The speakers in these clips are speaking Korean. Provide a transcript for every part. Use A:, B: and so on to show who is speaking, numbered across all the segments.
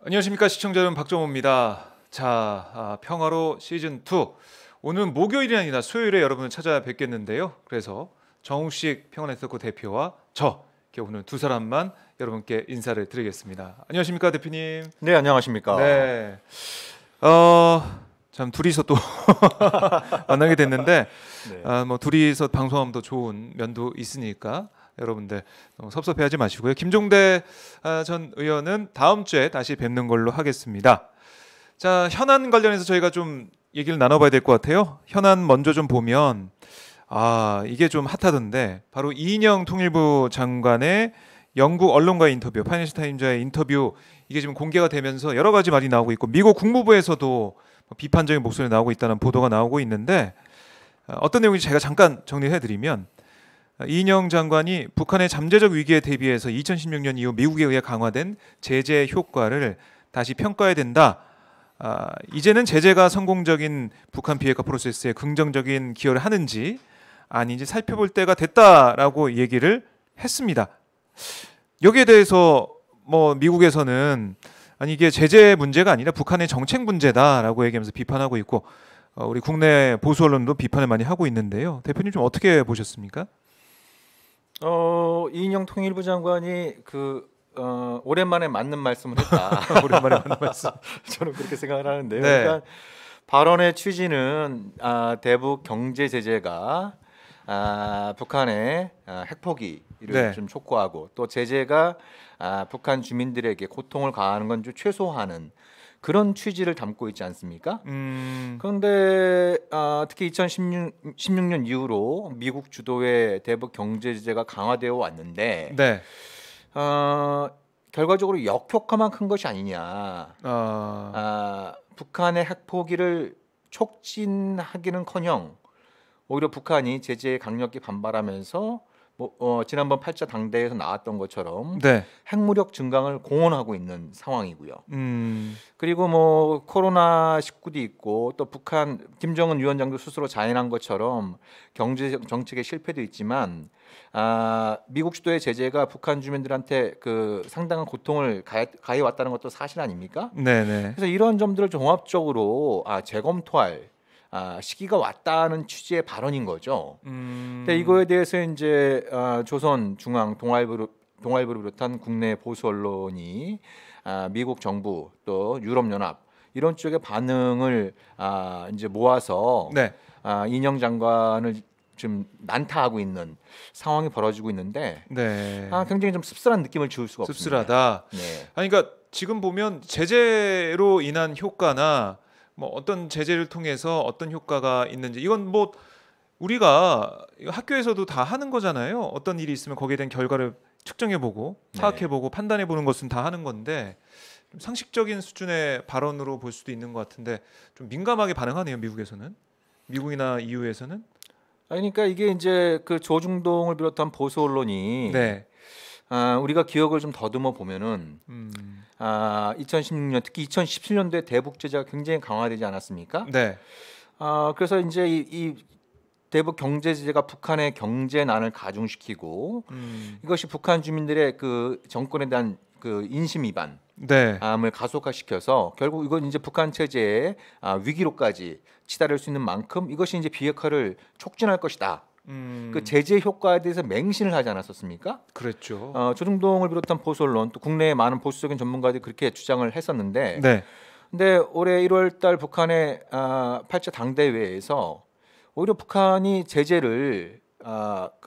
A: 안녕하십니까 시청자 여러분, 박정호입니다. 평화로 시즌 2 오늘은 목요일이 아니라 수요일에 여러분을 찾아뵙겠는데요. 그래서 정우식 평화네트워크 대표와 저 이렇게 오늘 두 사람만 여러분께 인사를 드리겠습니다. 안녕하십니까 대표님.
B: 네, 안녕하십니까.
A: 네. 참 둘이서 또 만나게 됐는데
B: 네.
A: 뭐 둘이서 방송하면 더 좋은 면도 있으니까 여러분들 너무 섭섭해하지 마시고요. 김종대 전 의원은 다음 주에 다시 뵙는 걸로 하겠습니다. 자, 현안 관련해서 저희가 좀 얘기를 나눠봐야 될 것 같아요. 현안 먼저 좀 보면 이게 좀 핫하던데 바로 이인영 통일부 장관의 영국 언론과의 인터뷰, 파이낸셜 타임즈와의 인터뷰, 이게 지금 공개가 되면서 여러 가지 말이 나오고 있고 미국 국무부에서도 비판적인 목소리가 나오고 있다는 보도가 나오고 있는데 어떤 내용인지 제가 잠깐 정리해드리면, 이인영 장관이 북한의 잠재적 위기에 대비해서 2016년 이후 미국에 의해 강화된 제재 효과를 다시 평가해야 된다. 이제는 제재가 성공적인 북한 비핵화 프로세스에 긍정적인 기여를 하는지 아닌지 살펴볼 때가 됐다라고 얘기를 했습니다. 여기에 대해서 뭐 미국에서는 아니 이게 제재 문제가 아니라 북한의 정책 문제다라고 얘기하면서 비판하고 있고, 우리 국내 보수 언론도 비판을 많이 하고 있는데요. 대표님 좀 어떻게 보셨습니까?
B: 이인영 통일부 장관이 오랜만에 맞는 말씀을 했다.
A: 오랜만에 하는 말씀.
B: 저는 그렇게 생각을 하는데요.
A: 네.
B: 그러니까 발언의 취지는 대북 경제 제재가 북한의 핵 포기를
A: 네.
B: 좀 촉구하고, 또 제재가 북한 주민들에게 고통을 가하는 건 좀 최소화하는 그런 취지를 담고 있지 않습니까? 그런데 특히 2016년 이후로 미국 주도의 대북 경제 제재가 강화되어 왔는데
A: 네.
B: 결과적으로 역효과만 큰 것이 아니냐. 북한의 핵 포기를 촉진하기는커녕 오히려 북한이 제재에 강력히 반발하면서 지난번 8차 당대에서 나왔던 것처럼
A: 네.
B: 핵무력 증강을 공언하고 있는 상황이고요. 그리고 코로나 19도 있고, 또 북한 김정은 위원장도 스스로 자인한 것처럼 경제 정책의 실패도 있지만 미국 주도의 제재가 북한 주민들한테 상당한 고통을 가해 왔다는 것도 사실 아닙니까?
A: 네네.
B: 그래서 이런 점들을 종합적으로 재검토할 시기가 왔다는 취지의 발언인 거죠. 근데 이거에 대해서 이제 조선 중앙 동아일보를 비롯한 국내 보수 언론이 미국 정부 또 유럽 연합 이런 쪽의 반응을 이제 모아서
A: 네.
B: 이인영 장관을 좀 난타하고 있는 상황이 벌어지고 있는데,
A: 네.
B: 굉장히 좀 씁쓸한 느낌을 지울 수가
A: 씁쓸하다.
B: 없습니다. 네.
A: 그러니까 지금 보면 제재로 인한 효과나 뭐 어떤 제재를 통해서 어떤 효과가 있는지, 이건 뭐 우리가 학교에서도 다 하는 거잖아요. 어떤 일이 있으면 거기에 대한 결과를 측정해보고 파악해보고 판단해보는 것은 다 하는 건데, 좀 상식적인 수준의 발언으로 볼 수도 있는 것 같은데 좀 민감하게 반응하네요, 미국에서는. 미국이나 EU에서는.
B: 그러니까 이게 이제 조중동을 비롯한 보수 언론이
A: 네.
B: 우리가 기억을 좀 더듬어 보면은 2016년 특히 2017년도에 대북 제재가 굉장히 강화되지 않았습니까?
A: 네.
B: 그래서 이제 이 대북 경제 제재가 북한의 경제난을 가중시키고 이것이 북한 주민들의 정권에 대한 인심 위반
A: 네.
B: 을 가속화시켜서 결국 이건 이제 북한 체제의 위기로까지 치달을 수 있는 만큼 이것이 이제 비핵화를 촉진할 것이다. 제재 효과에 대해서 맹신을 하지 않았었습니까?
A: 그랬죠.
B: 조중동을 비롯한 보수 언론 또 국내의 많은 보수적인 전문가들이 그렇게 주장을 했었는데,
A: 네.
B: 근데 올해 1월달 북한의 8차 당대회에서 오히려 북한이 제재를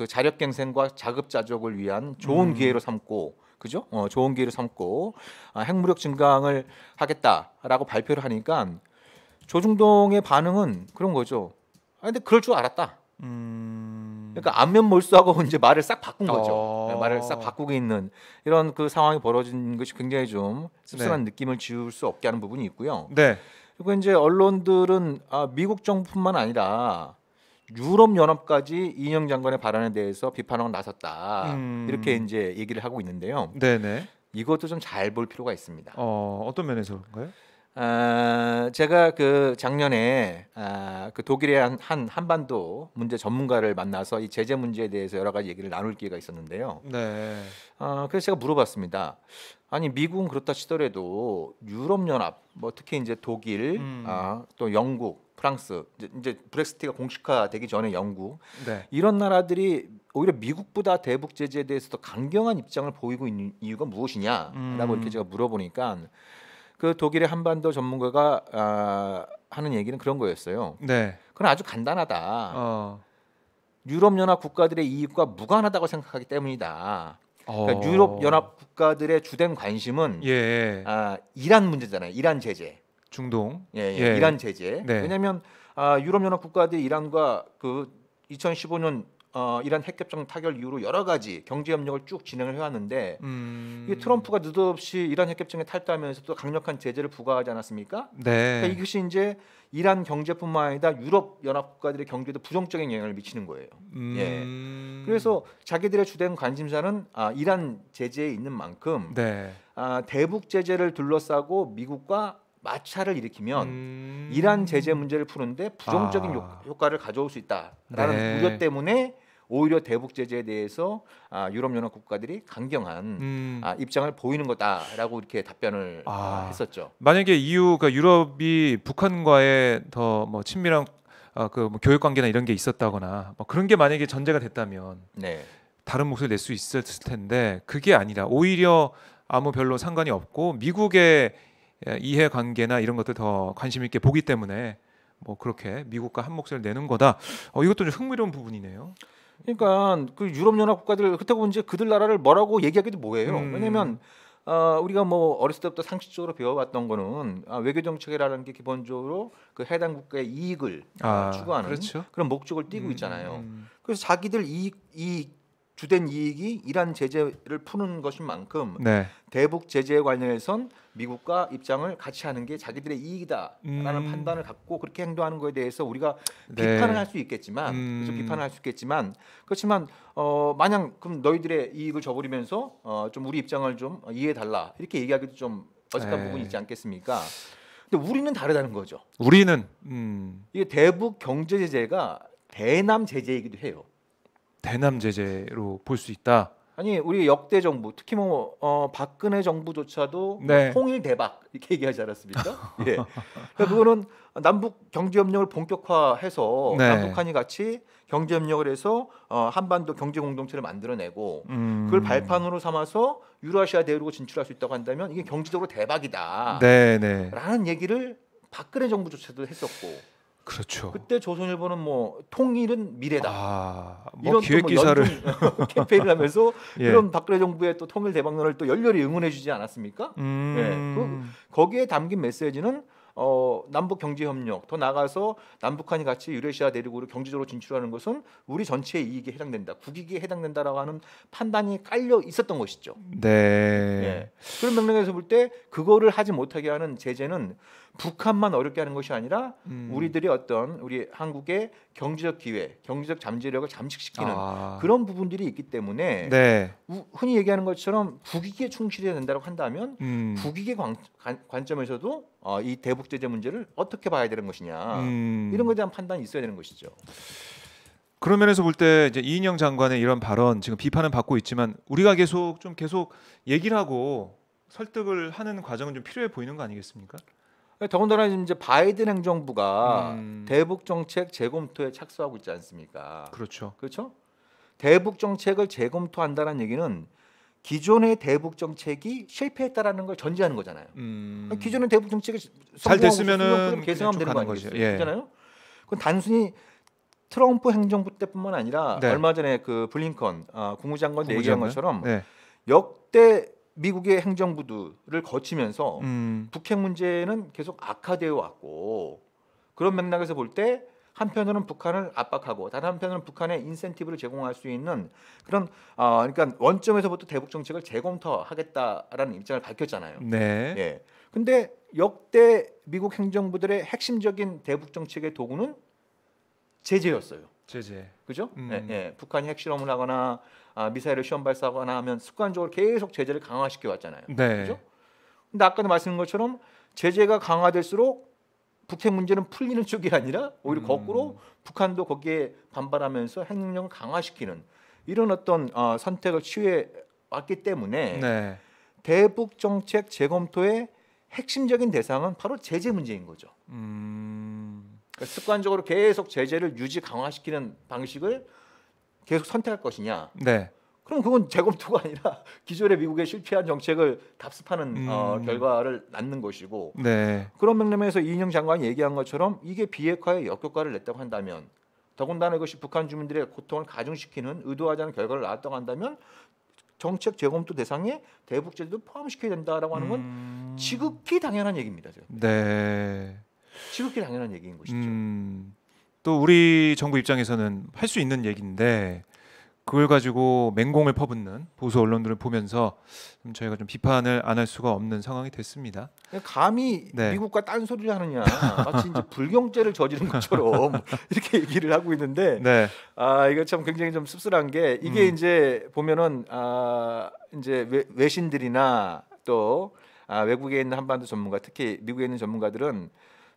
B: 자력갱생과 자급자족을 위한 좋은 기회로 삼고, 그죠? 좋은 기회로 삼고 핵무력 증강을 하겠다라고 발표를 하니까 조중동의 반응은 그런 거죠. 근데 그럴 줄 알았다. 그러니까 안면 몰수하고 이제 말을 싹 바꾼 거죠. 말을 싹 바꾸고 있는 이런 상황이 벌어진 것이 굉장히 좀 씁쓸한 느낌을 지울 수 없게 하는 부분이 있고요.
A: 네.
B: 그리고 이제 언론들은 미국 정부뿐만 아니라 유럽 연합까지 이인영 장관의 발언에 대해서 비판하고 나섰다. 이렇게 이제 얘기를 하고 있는데요.
A: 네네.
B: 이것도 좀 잘 볼 필요가 있습니다.
A: 어떤 면에서 그런가요?
B: 제가 그 작년에 그 독일의 한 한반도 문제 전문가를 만나서 이 제재 문제에 대해서 여러 가지 얘기를 나눌 기회가 있었는데요.
A: 네.
B: 그래서 제가 물어봤습니다. 아니 미국은 그렇다 치더라도 유럽 연합, 뭐 특히 이제 독일, 또 영국, 프랑스, 이제 브렉시트가 공식화되기 전에 영국
A: 네.
B: 이런 나라들이 오히려 미국보다 대북 제재에 대해서 더 강경한 입장을 보이고 있는 이유가 무엇이냐라고 이렇게 제가 물어보니까 그 독일의 한반도 전문가가 하는 얘기는 그런 거였어요.
A: 네.
B: 그건 아주 간단하다.
A: 어.
B: 유럽 연합 국가들의 이익과 무관하다고 생각하기 때문이다. 그러니까
A: 어.
B: 유럽 연합 국가들의 주된 관심은
A: 예.
B: 이란 문제잖아요. 이란 제재.
A: 중동.
B: 예. 이란 제재.
A: 네.
B: 왜냐하면 유럽 연합 국가들이 이란과 그 2015년 이란 핵협정 타결 이후로 여러 가지 경제 협력을 쭉 진행을 해왔는데 이게 트럼프가 느닷없이 이란 핵협정에 탈퇴하면서 또 강력한 제재를 부과하지 않았습니까?
A: 네.
B: 그러니까 이것이 이제 이란 경제뿐만 아니라 유럽 연합 국가들의 경제에도 부정적인 영향을 미치는 거예요. 예. 그래서 자기들의 주된 관심사는 이란 제재에 있는 만큼
A: 네.
B: 대북 제재를 둘러싸고 미국과 마찰을 일으키면 이란 제재 문제를 푸는데 부정적인 효과를 가져올 수 있다라는
A: 네.
B: 우려 때문에 오히려 대북 제재에 대해서 유럽 연합 국가들이 강경한 입장을 보이는 거다라고 이렇게 답변을 했었죠.
A: 만약에 EU가 유럽이 북한과의 더 뭐 친밀한 그 뭐 교육 관계나 이런 게 있었다거나 뭐 그런 게 만약에 전제가 됐다면
B: 네.
A: 다른 목소리 낼 수 있었을 텐데 그게 아니라 오히려 아무 별로 상관이 없고 미국의 이해 관계나 이런 것들 더 관심 있게 보기 때문에 뭐 그렇게 미국과 한 목소리를 내는 거다. 이것도 좀 흥미로운 부분이네요.
B: 그러니까 그 유럽 연합 국가들 그렇다고 이제 그들 나라를 뭐라고 얘기하기도 뭐해요. 왜냐하면 우리가 뭐 어렸을 때부터 상식적으로 배워왔던 거는 외교 정책이라는 게 기본적으로 그 해당 국가의 이익을 추구하는
A: 그렇죠.
B: 그런 목적을 띠고 있잖아요. 그래서 자기들 이익 주된 이익이 이란 제재를 푸는 것인 만큼
A: 네.
B: 대북 제재에 관련해선 미국과 입장을 같이 하는 게 자기들의 이익이다라는 판단을 갖고 그렇게 행동하는 거에 대해서 우리가
A: 네.
B: 비판을 할 수 있겠지만 그렇지만 마냥 그럼 너희들의 이익을 저버리면서 좀 우리 입장을 좀 이해해 달라 이렇게 얘기하기도 좀 어색한
A: 네.
B: 부분이 있지 않겠습니까? 근데 우리는 다르다는 거죠.
A: 우리는
B: 이게 대북 경제 제재가 대남 제재이기도 해요.
A: 대남 제재로 볼 수 있다.
B: 아니 우리 역대 정부 특히 뭐 박근혜 정부조차도
A: 네.
B: 통일 대박 이렇게 얘기하지 않았습니까? 예. 그러니까 그거는 남북 경제 협력을 본격화해서
A: 네.
B: 남북한이 같이 경제 협력을 해서 한반도 경제 공동체를 만들어내고 그걸 발판으로 삼아서 유라시아 대륙으로 진출할 수 있다고 한다면 이게 경제적으로 대박이다.
A: 네, 네.
B: 라는 얘기를 박근혜 정부조차도 했었고.
A: 그렇죠.
B: 그때 조선일보는 뭐 통일은 미래다.
A: 뭐
B: 이런
A: 기획
B: 또
A: 기사를
B: 캠페인을 하면서
A: 예.
B: 그런 박근혜 정부의 또 통일 대박론을 또 열렬히 응원해주지 않았습니까? 거기에 담긴 메시지는 남북 경제 협력 더 나아가서 남북한이 같이 유레시아 대륙으로 경제적으로 진출하는 것은 우리 전체의 이익에 해당된다, 국익에 해당된다라고 하는 판단이 깔려 있었던 것이죠.
A: 네.
B: 예. 그런 맥락에서 볼 때 그거를 하지 못하게 하는 제재는 북한만 어렵게 하는 것이 아니라 우리들이 어떤 우리 한국의 경제적 기회, 경제적 잠재력을 잠식시키는 그런 부분들이 있기 때문에
A: 네.
B: 흔히 얘기하는 것처럼 국익에 충실해야 된다고 한다면 국익의 관점에서도 이 대북 제재 문제를 어떻게 봐야 되는 것이냐 이런 것에 대한 판단이 있어야 되는 것이죠.
A: 그런 면에서 볼 때 이제 이인영 장관의 이런 발언 지금 비판은 받고 있지만 우리가 계속 얘기를 하고 설득을 하는 과정은 좀 필요해 보이는 거 아니겠습니까?
B: 더군다나 이제 바이든 행정부가 대북 정책 재검토에 착수하고 있지 않습니까?
A: 그렇죠.
B: 그렇죠? 대북 정책을 재검토한다는 얘기는 기존의 대북 정책이 실패했다라는 걸 전제하는 거잖아요. 기존의 대북 정책이
A: 잘 됐으면은
B: 개선하면 되는 거 아니겠어요?
A: 예.
B: 그렇잖아요. 그건 단순히 트럼프 행정부 때뿐만 아니라
A: 네.
B: 얼마 전에 그 블링컨 국무장관도 얘기한 것처럼
A: 네.
B: 역대 미국의 행정부들을 거치면서 북핵 문제는 계속 악화되어 왔고 그런 맥락에서 볼 때 한편으로는 북한을 압박하고 다른 한편으로는 북한에 인센티브를 제공할 수 있는 그런 그러니까 원점에서부터 대북 정책을 재검토하겠다라는 입장을 밝혔잖아요.
A: 네.
B: 예. 근데 역대 미국 행정부들의 핵심적인 대북 정책의 도구는 제재였어요.
A: 제재.
B: 그죠? 예, 예. 북한이 핵실험을 하거나 미사일을 시험 발사하거나 하면 습관적으로 계속 제재를 강화시켜 왔잖아요.
A: 네.
B: 그죠? 근데 아까도 말씀드린 것처럼 제재가 강화될수록 북핵 문제는 풀리는 쪽이 아니라 오히려 거꾸로 북한도 거기에 반발하면서 핵 능력을 강화시키는 이런 어떤 선택을 취해 왔기 때문에
A: 네.
B: 대북 정책 재검토의 핵심적인 대상은 바로 제재 문제인 거죠. 그러니까 습관적으로 계속 제재를 유지 강화시키는 방식을 계속 선택할 것이냐?
A: 네.
B: 그럼 그건 재검토가 아니라 기존의 미국의 실패한 정책을 답습하는 결과를 낳는 것이고
A: 네.
B: 그런 맥락에서 이인영 장관이 얘기한 것처럼 이게 비핵화에 역효과를 냈다고 한다면 더군다나 이것이 북한 주민들의 고통을 가중시키는 의도하지 않은 결과를 낳았다고 한다면 정책 재검토 대상에 대북 제재도 포함시켜야 된다라고 하는 건 지극히 당연한 얘기입니다.
A: 네.
B: 지극히 당연한 얘기인 것이죠.
A: 또 우리 정부 입장에서는 할 수 있는 얘기인데 그걸 가지고 맹공을 퍼붓는 보수 언론들을 보면서 저희가 좀 비판을 안 할 수가 없는 상황이 됐습니다.
B: 감히
A: 네.
B: 미국과 딴소리를 하느냐 마치 이제 불경죄를 저지른 것처럼 이렇게 얘기를 하고 있는데
A: 네.
B: 이거 참 굉장히 좀 씁쓸한 게 이게 이제 보면은 이제 외신들이나 또 외국에 있는 한반도 전문가 특히 미국에 있는 전문가들은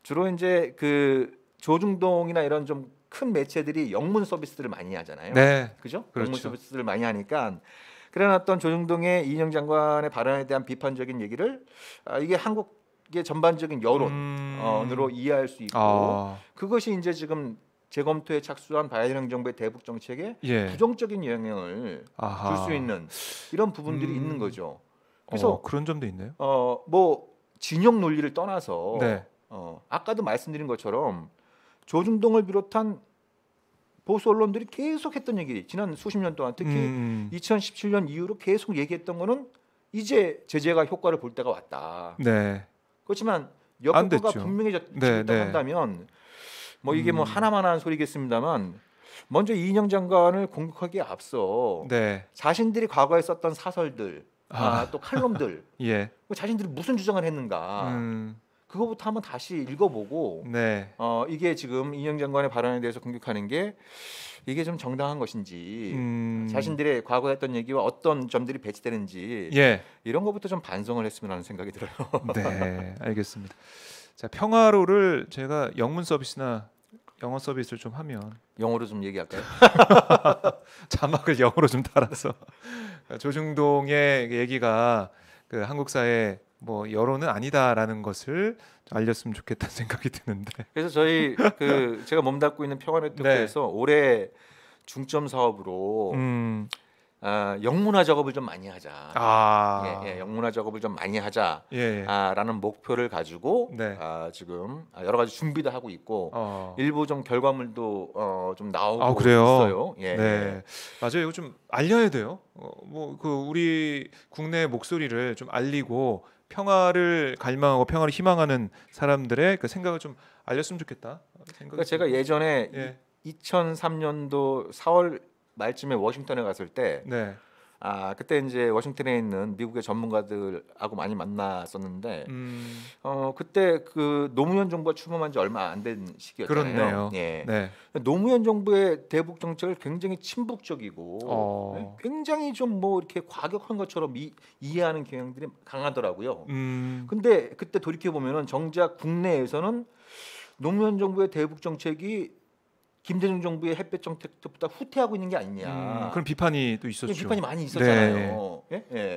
B: 주로 이제 그 조중동이나 이런 좀 큰 매체들이 영문 서비스를 많이 하잖아요.
A: 네.
B: 그죠?
A: 그렇죠.
B: 영문 서비스를 많이 하니까 그런 어떤 조중동의 이인영 장관의 발언에 대한 비판적인 얘기를 이게 한국의 전반적인 여론으로 이해할 수 있고 그것이 이제 지금 재검토에 착수한 바이든 행정부의 대북 정책에
A: 예.
B: 부정적인 영향을 줄 수 있는 이런 부분들이 있는 거죠. 그래서
A: 그런 점도 있네요.
B: 뭐 진영 논리를 떠나서
A: 네.
B: 아까도 말씀드린 것처럼 조중동을 비롯한 보수 언론들이 계속 했던 얘기 지난 수십 년 동안 특히 2017년 이후로 계속 얘기했던 거는 이제 제재가 효과를 볼 때가 왔다.
A: 네.
B: 그렇지만
A: 안
B: 역효과가
A: 됐죠.
B: 분명해졌다고
A: 네, 네.
B: 한다면 뭐 이게 뭐 하나만 하는 소리겠습니다만 먼저 이인영 장관을 공격하기에 앞서
A: 네.
B: 자신들이 과거에 썼던 사설들 또 칼럼들
A: 예.
B: 자신들이 무슨 주장을 했는가 그거부터 한번 다시 읽어보고
A: 네.
B: 이게 지금 이인영 장관의 발언에 대해서 공격하는 게 이게 좀 정당한 것인지 자신들의 과거에 했던 얘기와 어떤 점들이 배치되는지
A: 예.
B: 이런 것부터 좀 반성을 했으면 하는 생각이 들어요.
A: 네. 알겠습니다. 자, 평화로를 제가 영문 서비스나 영어 서비스를 좀 하면
B: 영어로 좀 얘기할까요?
A: 자막을 영어로 좀 달아서 조중동의 얘기가 그 한국 사회 뭐 여론은 아니다라는 것을 알렸으면 좋겠다는 생각이 드는데.
B: 그래서 저희 제가 몸담고 있는 평화네트워크에서 올해 중점 사업으로 영문화 작업을 좀 많이 하자. 영문화 작업을 좀 많이 하자라는 목표를 가지고 지금 여러 가지 준비도 하고 있고 일부 좀 결과물도 좀 나오고
A: 그래요?
B: 있어요.
A: 네, 맞아요. 이거 좀 알려야 돼요. 뭐 그 우리 국내 목소리를 좀 알리고 평화를 갈망하고 평화를 희망하는 사람들의 그 생각을 좀 알렸으면 좋겠다.
B: 그러니까 제가 예전에 2003년도 4월 말쯤에 워싱턴에 갔을 때 그때 이제 워싱턴에 있는 미국의 전문가들하고 많이 만났었는데 그때 그 노무현 정부가 출범한 지 얼마 안 된 시기였잖아요.
A: 그렇네요.
B: 노무현 정부의 대북 정책을 굉장히 친북적이고 굉장히 좀 뭐 이렇게 과격한 것처럼 이해하는 경향들이 강하더라고요. 근데 그때 돌이켜 보면은 정작 국내에서는 노무현 정부의 대북 정책이 김대중 정부의 햇볕 정책보다 후퇴하고 있는 게 아니냐.
A: 그런 비판이 또 있었죠.
B: 비판이 많이 있었잖아요.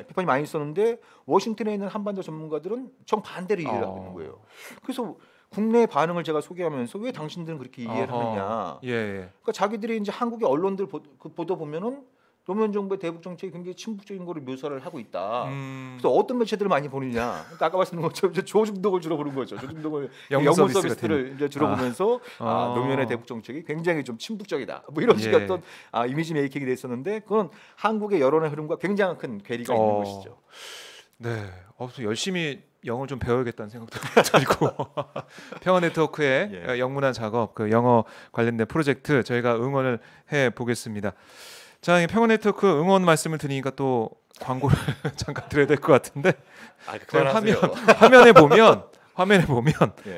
B: 비판이 많이 있었는데 워싱턴에 있는 한반도 전문가들은 정반대로 이해를 하고 있는 거예요. 그래서 국내 반응을 제가 소개하면서 왜 당신들은 그렇게 이해를 하느냐. 그러니까 자기들이 이제 한국의 언론들 보도 보면은 노무현 정부의 대북 정책이 굉장히 친북적인 거를 묘사를 하고 있다. 그래서 어떤 매체들을 많이 보느냐. 그러니까 아까 말씀드린 것처럼 조중동을 주로 보는 거죠. 조중동을 영문 서비스를 이제 주로 보면서 노무현의 대북 정책이 굉장히 좀 친북적이다. 뭐 이런 식의 어떤 이미지 메이킹이 됐었는데 그건 한국의 여론의 흐름과 굉장히 큰 괴리가 있는 것이죠.
A: 네, 열심히 영어를 좀 배워야겠다는 생각도 들고 평화네트워크의 영문화 작업, 그 영어 관련된 프로젝트 저희가 응원을 해 보겠습니다. 자, 평화네트워크 응원 말씀을 드리니까 또 광고를 잠깐 드려야 될 것 같은데 화면에 보면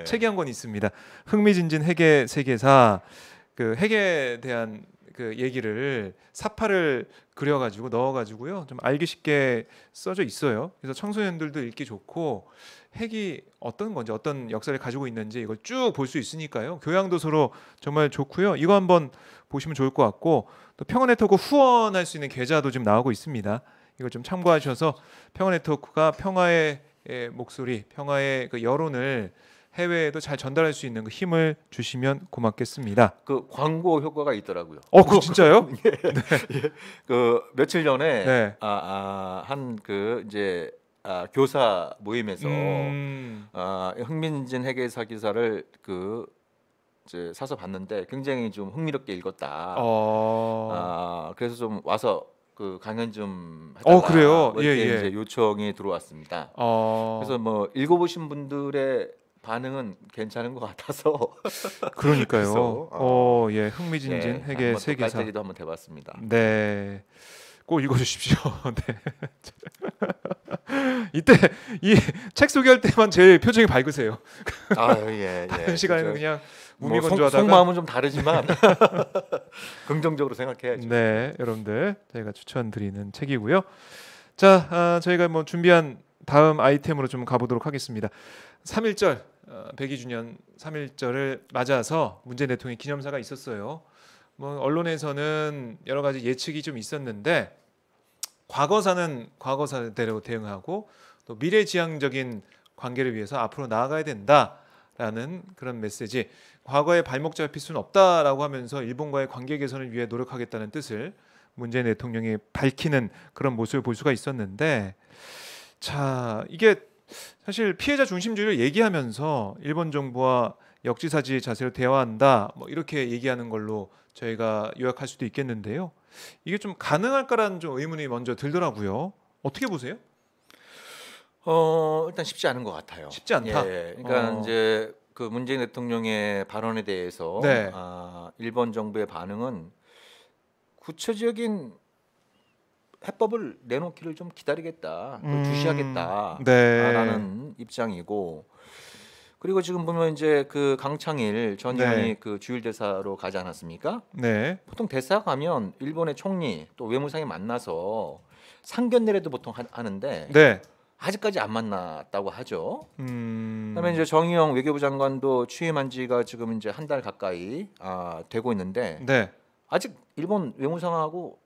A: 책이 한 권 있습니다. 흥미진진 핵의 세계사. 그 핵에 대한 그 얘기를 사파를 그려가지고 넣어가지고요 좀 알기 쉽게 써져 있어요. 그래서 청소년들도 읽기 좋고 핵이 어떤 건지 어떤 역사를 가지고 있는지 이걸 쭉 볼 수 있으니까요. 교양도서로 정말 좋고요. 이거 한번 보시면 좋을 것 같고 또 평화네트워크 후원할 수 있는 계좌도 지금 나오고 있습니다. 이걸 좀 참고하셔서 평화네트워크가 평화의 목소리, 평화의 그 여론을 해외에도 잘 전달할 수 있는 그 힘을 주시면 고맙겠습니다.
B: 그 광고 효과가 있더라고요.
A: 그 진짜요?
B: 그 며칠 전에
A: 네.
B: 한 그 이제 교사 모임에서 흥민진 핵의사 기사를 그 이제 사서 봤는데 굉장히 좀 흥미롭게 읽었다. 그래서 좀 와서 그 강연 좀 해달라.
A: 그래요?
B: 뭐 이렇게
A: 예, 예.
B: 이제 요청이 들어왔습니다. 그래서 뭐 읽어보신 분들의 반응은 괜찮은 것 같아서
A: 그러니까요.
B: 그래서,
A: 예, 흥미진진
B: 네,
A: 핵의
B: 한번 또
A: 세계사.
B: 깔때기도 한번 대봤습니다.
A: 네, 꼭 읽어주십시오. 네. 이때 이 책 소개할 때만 제일 표정이 밝으세요.
B: 예.
A: 다른 시간에는 그냥
B: 뭐
A: 무미건조하다가.
B: 속마음은 좀 다르지만 긍정적으로 생각해야죠.
A: 네, 여러분들 저희가 추천드리는 책이고요. 자, 저희가 뭐 준비한 다음 아이템으로 좀 가보도록 하겠습니다. 3.1절 102주년 3.1절을 맞아서 문재인 대통령 기념사가 있었어요. 뭐 언론에서는 여러 가지 예측이 좀 있었는데 과거사는 과거사대로 대응하고 또 미래지향적인 관계를 위해서 앞으로 나아가야 된다라는 그런 메시지. 과거에 발목 잡힐 수는 없다라고 하면서 일본과의 관계 개선을 위해 노력하겠다는 뜻을 문재인 대통령이 밝히는 그런 모습을 볼 수가 있었는데, 자, 이게 사실 피해자 중심주의를 얘기하면서 일본 정부와 역지사지 자세로 대화한다 뭐 이렇게 얘기하는 걸로 저희가 요약할 수도 있겠는데요. 이게 좀 가능할까라는 좀 의문이 먼저 들더라고요. 어떻게 보세요?
B: 일단 쉽지 않은 것 같아요.
A: 쉽지 않다.
B: 예, 그러니까 이제 그 문재인 대통령의 발언에 대해서
A: 네.
B: 일본 정부의 반응은 구체적인 해법을 내놓기를 좀 기다리겠다, 또 주시하겠다라는
A: 네.
B: 입장이고, 그리고 지금 보면 이제 그 강창일 전
A: 네.
B: 의원이 그 주일 대사로 가지 않았습니까?
A: 네.
B: 보통 대사 가면 일본의 총리 또 외무상이 만나서 상견례도 보통 하는데
A: 네.
B: 아직까지 안 만났다고 하죠.
A: 음.
B: 그다음에 이제 정의용 외교부 장관도 취임한 지가 지금 이제 한 달 가까이 되고 있는데
A: 네.
B: 아직 일본 외무상하고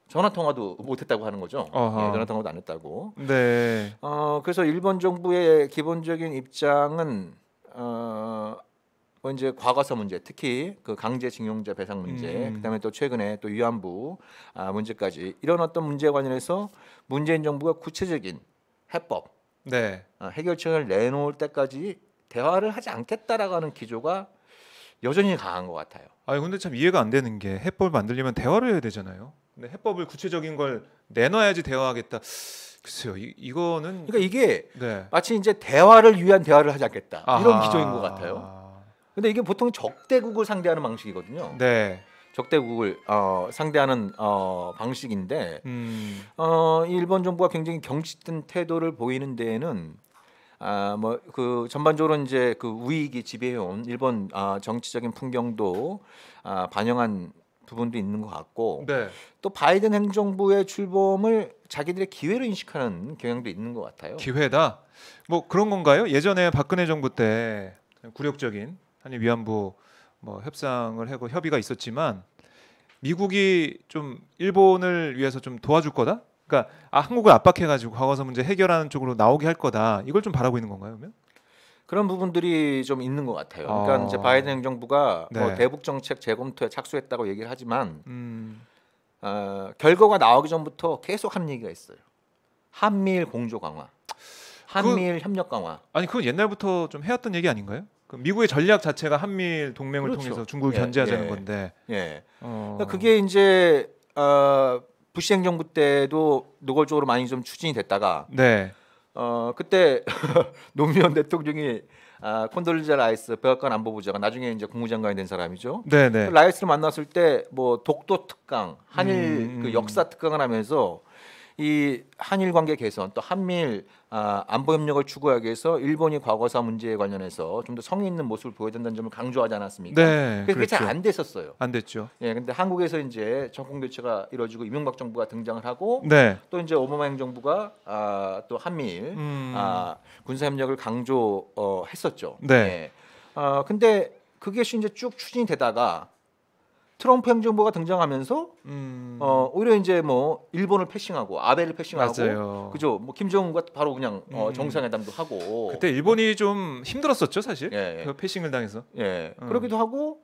B: 전화 통화도 못했다고 하는 거죠.
A: 어허.
B: 예, 전화 통화도 안 했다고.
A: 네.
B: 그래서 일본 정부의 기본적인 입장은 뭐 이제 과거사 문제, 특히 그 강제징용자 배상 문제, 그다음에 또 최근에 또 위안부 문제까지 이런 어떤 문제에 관련해서 문재인 정부가 구체적인 해법,
A: 네.
B: 해결책을 내놓을 때까지 대화를 하지 않겠다라고 하는 기조가 여전히 강한 것 같아요.
A: 근데 참 이해가 안 되는 게 해법을 만들려면 대화를 해야 되잖아요. 근데 해법을 구체적인 걸 내놔야지 대화하겠다. 글쎄요, 이거는
B: 그러니까 이게
A: 네.
B: 마치 이제 대화를 위한 대화를 하지 않겠다 이런
A: 아하.
B: 기조인 것 같아요. 근데 이게 보통 적대국을 상대하는 방식이거든요.
A: 네.
B: 적대국을 상대하는 방식인데 이 일본 정부가 굉장히 경직된 태도를 보이는 데에는 뭐 그 전반적으로 이제 그 우익이 지배해온 일본 정치적인 풍경도 반영한 부분도 있는 것 같고,
A: 네.
B: 또 바이든 행정부의 출범을 자기들의 기회로 인식하는 경향도 있는 것 같아요.
A: 기회다. 뭐 그런 건가요? 예전에 박근혜 정부 때 굴욕적인 한일 위안부 뭐 협상을 하고 협의가 있었지만 미국이 좀 일본을 위해서 좀 도와줄 거다. 그러니까 한국을 압박해가지고 과거사 문제 해결하는 쪽으로 나오게 할 거다. 이걸 좀 바라고 있는 건가요, 그러면?
B: 그런 부분들이 좀 있는 것 같아요. 그러니까 이제 바이든 행정부가
A: 네.
B: 뭐 대북 정책 재검토에 착수했다고 얘기를 하지만 결과가 나오기 전부터 계속 하는 얘기가 있어요. 한미일 공조 강화, 한미일 협력 강화.
A: 아니 그건 옛날부터 좀 해왔던 얘기 아닌가요? 그 미국의 전략 자체가 한미일 동맹을
B: 그렇죠.
A: 통해서 중국을
B: 예,
A: 견제하자는
B: 예.
A: 건데.
B: 예. 그러니까 그게 이제 부시 행정부 때도 노골적으로 많이 좀 추진이 됐다가
A: 네.
B: 그때 노무현 대통령이 콘돌리자 라이스 백악관 안보부장관, 나중에 이제 국무장관이 된 사람이죠.
A: 네네.
B: 라이스를 만났을 때 뭐 독도 특강, 한일 그 역사 특강을 하면서 이 한일 관계 개선 또 한미일 안보 협력을 추구하기 위해서 일본이 과거사 문제에 관련해서 좀 더 성의 있는 모습을 보여야 된다는 점을 강조하지 않았습니까?
A: 네,
B: 그게 잘
A: 그렇죠.
B: 안 됐었어요.
A: 안 됐죠.
B: 예, 근데 한국에서 이제 정권 교체가 이루어지고 이명박 정부가 등장을 하고
A: 네.
B: 또 이제 오바마 행정부가 또 한미일 군사 협력을 강조했었죠.
A: 네.
B: 예. 근데 그게 이제 쭉 추진이 되다가 트럼프 행정부가 등장하면서 오히려 이제 뭐 일본을 패싱하고 아베를 패싱하고
A: 맞아요.
B: 그죠? 뭐 김정은과 바로 그냥 정상회담도 하고
A: 그때 일본이 좀 힘들었었죠, 사실.
B: 예,
A: 그 패싱을 당해서.
B: 예. 그러기도 하고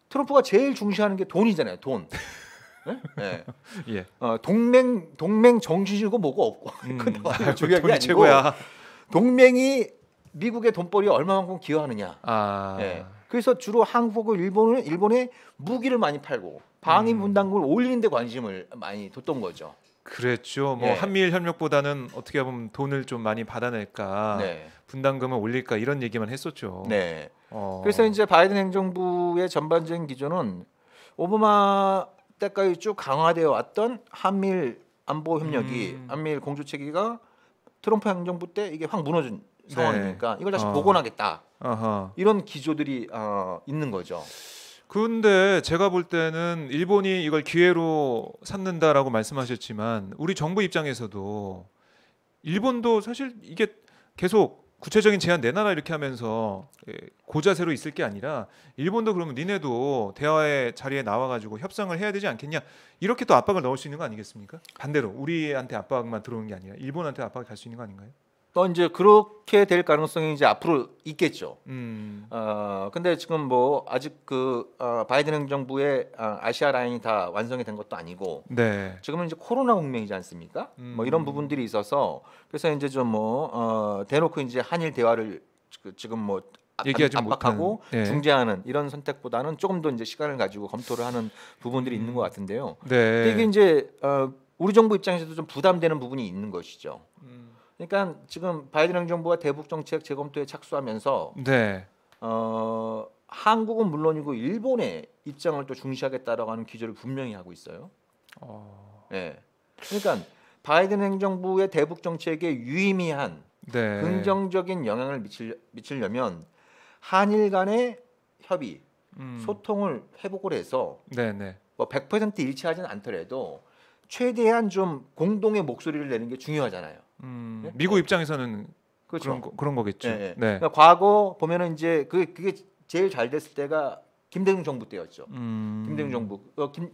B: 트럼프가 제일 중시하는 게 돈이잖아요, 돈. 예? 예.
A: 예.
B: 동맹 정신이고 뭐고 없고 그건
A: 아이고,
B: 중요한 게
A: 돈이
B: 아니고
A: 최고야.
B: 동맹이 미국의 돈벌이에 얼마만큼 기여하느냐.
A: 아.
B: 예. 그래서 주로 한국하고 일본은 일본에 무기를 많이 팔고 방위 분담금을 올리는 데 관심을 많이 뒀던 거죠.
A: 그랬죠. 뭐
B: 예.
A: 한미일 협력보다는 어떻게 보면 돈을 좀 많이 받아낼까,
B: 네.
A: 분담금을 올릴까 이런 얘기만 했었죠.
B: 네.
A: 어.
B: 그래서 이제 바이든 행정부의 전반적인 기조는 오바마 때까지 쭉 강화되어 왔던 한미일 안보 협력이 한미일 공조 체계가 트럼프 행정부 때 이게 확 무너진
A: 네.
B: 상황이니까 이걸 다시
A: 어.
B: 복원하겠다.
A: 아하.
B: 이런 기조들이 있는 거죠.
A: 근데 제가 볼 때는 일본이 이걸 기회로 삼는다라고 말씀하셨지만 우리 정부 입장에서도 일본도 사실 이게 계속 구체적인 제안 내놔라 이렇게 하면서 고자세로 있을 게 아니라 일본도 그러면 니네도 대화의 자리에 나와가지고 협상을 해야 되지 않겠냐 이렇게 또 압박을 넣을 수 있는 거 아니겠습니까? 반대로 우리한테 압박만 들어오는 게 아니라 일본한테 압박이 갈 수 있는 거 아닌가요?
B: 또 이제 그렇게 될 가능성이 이제 앞으로 있겠죠.
A: 음.
B: 근데 지금 뭐 아직 바이든 행정부의 아시아 라인이 다 완성이 된 것도 아니고
A: 네.
B: 지금은 이제 코로나 국면이지 않습니까? 뭐 이런 부분들이 있어서 그래서 이제 좀 뭐 대놓고 이제 한일 대화를 지금 뭐
A: 얘기하지
B: 압박하고
A: 못하는, 네.
B: 중재하는 이런 선택보다는 조금 더 이제 시간을 가지고 검토를 하는 부분들이 있는 것 같은데요.
A: 네.
B: 근데 이게 이제 우리 정부 입장에서도 좀 부담되는 부분이 있는 것이죠. 그러니까 지금 바이든 행정부가 대북 정책 재검토에 착수하면서
A: 네.
B: 한국은 물론이고 일본의 입장을 또 중시하겠다라고 하는 기조를 분명히 하고 있어요. 네. 그러니까 바이든 행정부의 대북 정책에 유의미한
A: 네.
B: 긍정적인 영향을 미치려면 한일 간의 협의, 소통을 회복을 해서
A: 네, 네.
B: 뭐 100% 일치하지는 않더라도 최대한 좀 공동의 목소리를 내는 게 중요하잖아요. 네?
A: 미국 입장에서는
B: 그렇죠.
A: 그런 거겠죠.
B: 네.
A: 네.
B: 그러니까 과거 보면은 이제 그게 제일 잘 됐을 때가 김대중 정부 때였죠. 김대중 정부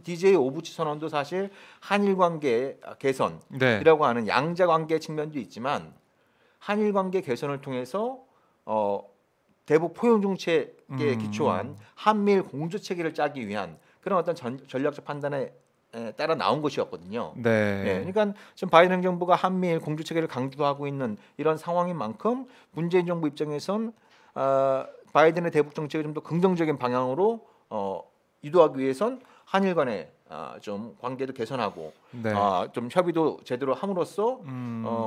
B: DJ 오부치 선언도 사실 한일 관계 개선이라고
A: 네.
B: 하는 양자 관계 측면도 있지만 한일 관계 개선을 통해서 대북 포용 정책에 기초한 한미일 공조 체계를 짜기 위한 그런 어떤 전략적 판단에 따라 나온 것이었거든요.
A: 네.
B: 예, 그러니까 지금 바이든 행정부가 한미일 공조 체계를 강조하고 있는 이런 상황인 만큼 문재인 정부 입장에선 바이든의 대북 정책을 좀 더 긍정적인 방향으로 유도하기 위해선 한일 간의 좀 관계도 개선하고
A: 네.
B: 좀 협의도 제대로 함으로써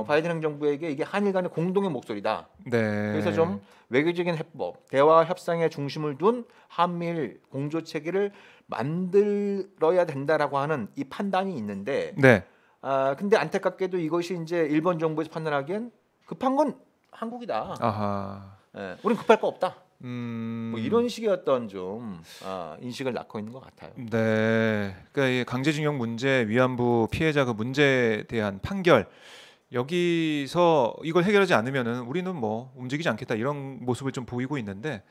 B: 바이든 행정부에게 이게 한일 간의 공동의 목소리다.
A: 네.
B: 그래서 좀 외교적인 해법, 대화 협상에 중심을 둔 한미일 공조 체계를 만들어야 된다라고 하는 이 판단이 있는데,
A: 네.
B: 근데 안타깝게도 이것이 이제 일본 정부에서 판단하기엔 급한 건 한국이다.
A: 아하.
B: 예, 우린 급할 거 없다. 뭐 이런 식의 어떤 좀 인식을 낳고 있는 것 같아요.
A: 네. 그러니까 이 강제징용 문제, 위안부 피해자 그 문제에 대한 판결 여기서 이걸 해결하지 않으면은 우리는 뭐 움직이지 않겠다 이런 모습을 좀 보이고 있는데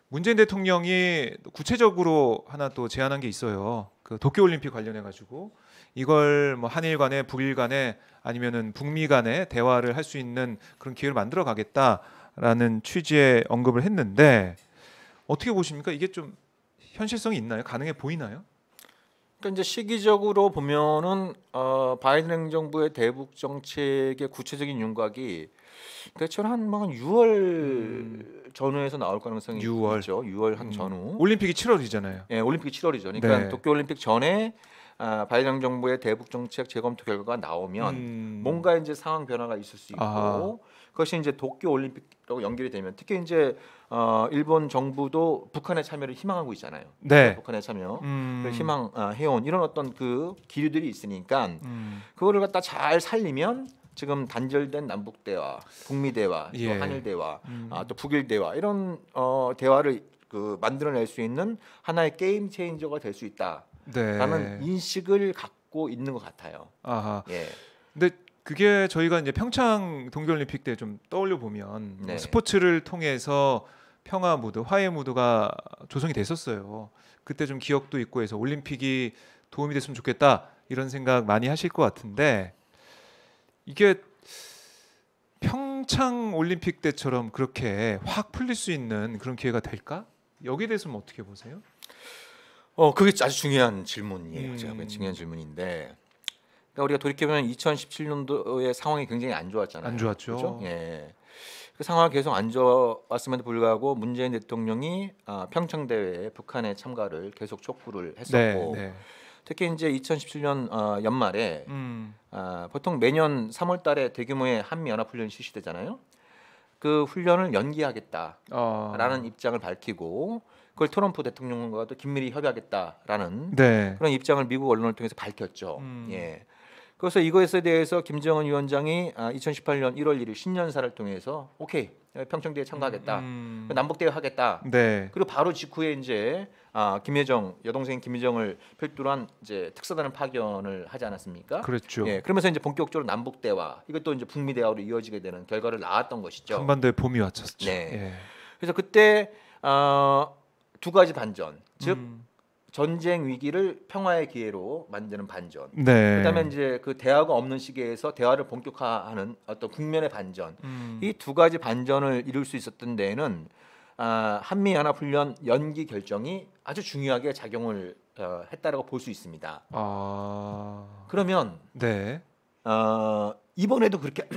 A: 문재인 대통령이 구체적으로 하나 또 제안한 게 있어요. 그 도쿄올림픽 관련해 가지고 이걸 뭐 한일 간에 북일 간에 아니면은 북미 간에 대화를 할 수 있는 그런 기회를 만들어 가겠다라는 취지의 언급을 했는데 어떻게 보십니까? 이게 좀 현실성이 있나요? 가능해 보이나요?
B: 그러니까 이제 시기적으로 보면은 바이든 행정부의 대북 정책의 구체적인 윤곽이 대체로 한뭐 6월 전후에서 나올 가능성이
A: 6월.
B: 있죠. 6월 한 전후.
A: 올림픽이 7월이잖아요.
B: 예, 올림픽이 7월이죠. 그러니까
A: 네.
B: 도쿄 올림픽 전에 바이든 행정부의 대북 정책 재검토 결과가 나오면 뭔가 이제 상황 변화가 있을 수 있고
A: 아하.
B: 그것이 이제 도쿄 올림픽하고 연결이 되면 특히 이제 일본 정부도 북한의 참여를 희망하고 있잖아요.
A: 네.
B: 북한의 참여를 희망해온 이런 어떤 그 기류들이 있으니까 그거를 갖다 잘 살리면 지금 단절된 남북 대화, 북미 대화,
A: 예.
B: 또 한일 대화, 또 북일 대화 이런 대화를 그 만들어낼 수 있는 하나의 게임 체인저가 될 수 있다라는
A: 네.
B: 인식을 갖고 있는 것 같아요.
A: 아하.
B: 예.
A: 근데 그게 저희가 이제 평창 동계올림픽 때 좀 떠올려 보면
B: 네.
A: 스포츠를 통해서 평화 무드, 화해 무드가 조성이 됐었어요. 그때 좀 기억도 있고 해서 올림픽이 도움이 됐으면 좋겠다 이런 생각 많이 하실 것 같은데 이게 평창 올림픽 때처럼 그렇게 확 풀릴 수 있는 그런 기회가 될까? 여기에 대해서는 어떻게 보세요?
B: 그게 아주 중요한 질문이에요. 제가
A: 음.
B: 보기엔 중요한 질문인데, 그러니까 우리가 돌이켜보면 2017년도의 상황이 굉장히 안 좋았잖아요.
A: 안 좋았죠.
B: 그렇죠? 예. 그 상황이 계속 안 좋았음에도 불구하고 문재인 대통령이 평창 대회에 북한의 참가를 계속 촉구를 했었고,
A: 네.
B: 특히 이제 2017년 연말에
A: 음.
B: 보통 매년 3월달에 대규모의 한미 연합 훈련이 실시되잖아요. 그 훈련을 연기하겠다라는 입장을 밝히고 그걸 트럼프 대통령과도 긴밀히 협의하겠다라는
A: 네.
B: 그런 입장을 미국 언론을 통해서 밝혔죠.
A: 음.
B: 예. 그래서 이것에 대해서 김정은 위원장이 2018년 1월 1일 신년사를 통해서 오케이 평창대회 참가하겠다, 남북대회 하겠다.
A: 네.
B: 그리고 바로 직후에 이제 김여정 여동생 김여정을 필두로 한 이제 특사단을 파견을 하지 않았습니까?
A: 그렇죠.
B: 예, 그러면서 이제 본격적으로 남북 대화 이것도 이제 북미 대화로 이어지게 되는 결과를 낳았던 것이죠.
A: 한반도에 봄이 왔었죠.
B: 네.
A: 예.
B: 그래서 그때 두 가지 반전, 즉
A: 음.
B: 전쟁 위기를 평화의 기회로 만드는 반전.
A: 네.
B: 그다음에 이제 그 대화가 없는 시기에서 대화를 본격화하는 어떤 국면의 반전. 이 두 가지 반전을 이룰 수 있었던 데에는 한미 연합 훈련 연기 결정이 아주 중요하게 작용을 했다라고 볼 수 있습니다. 그러면
A: 네.
B: 이번에도 그렇게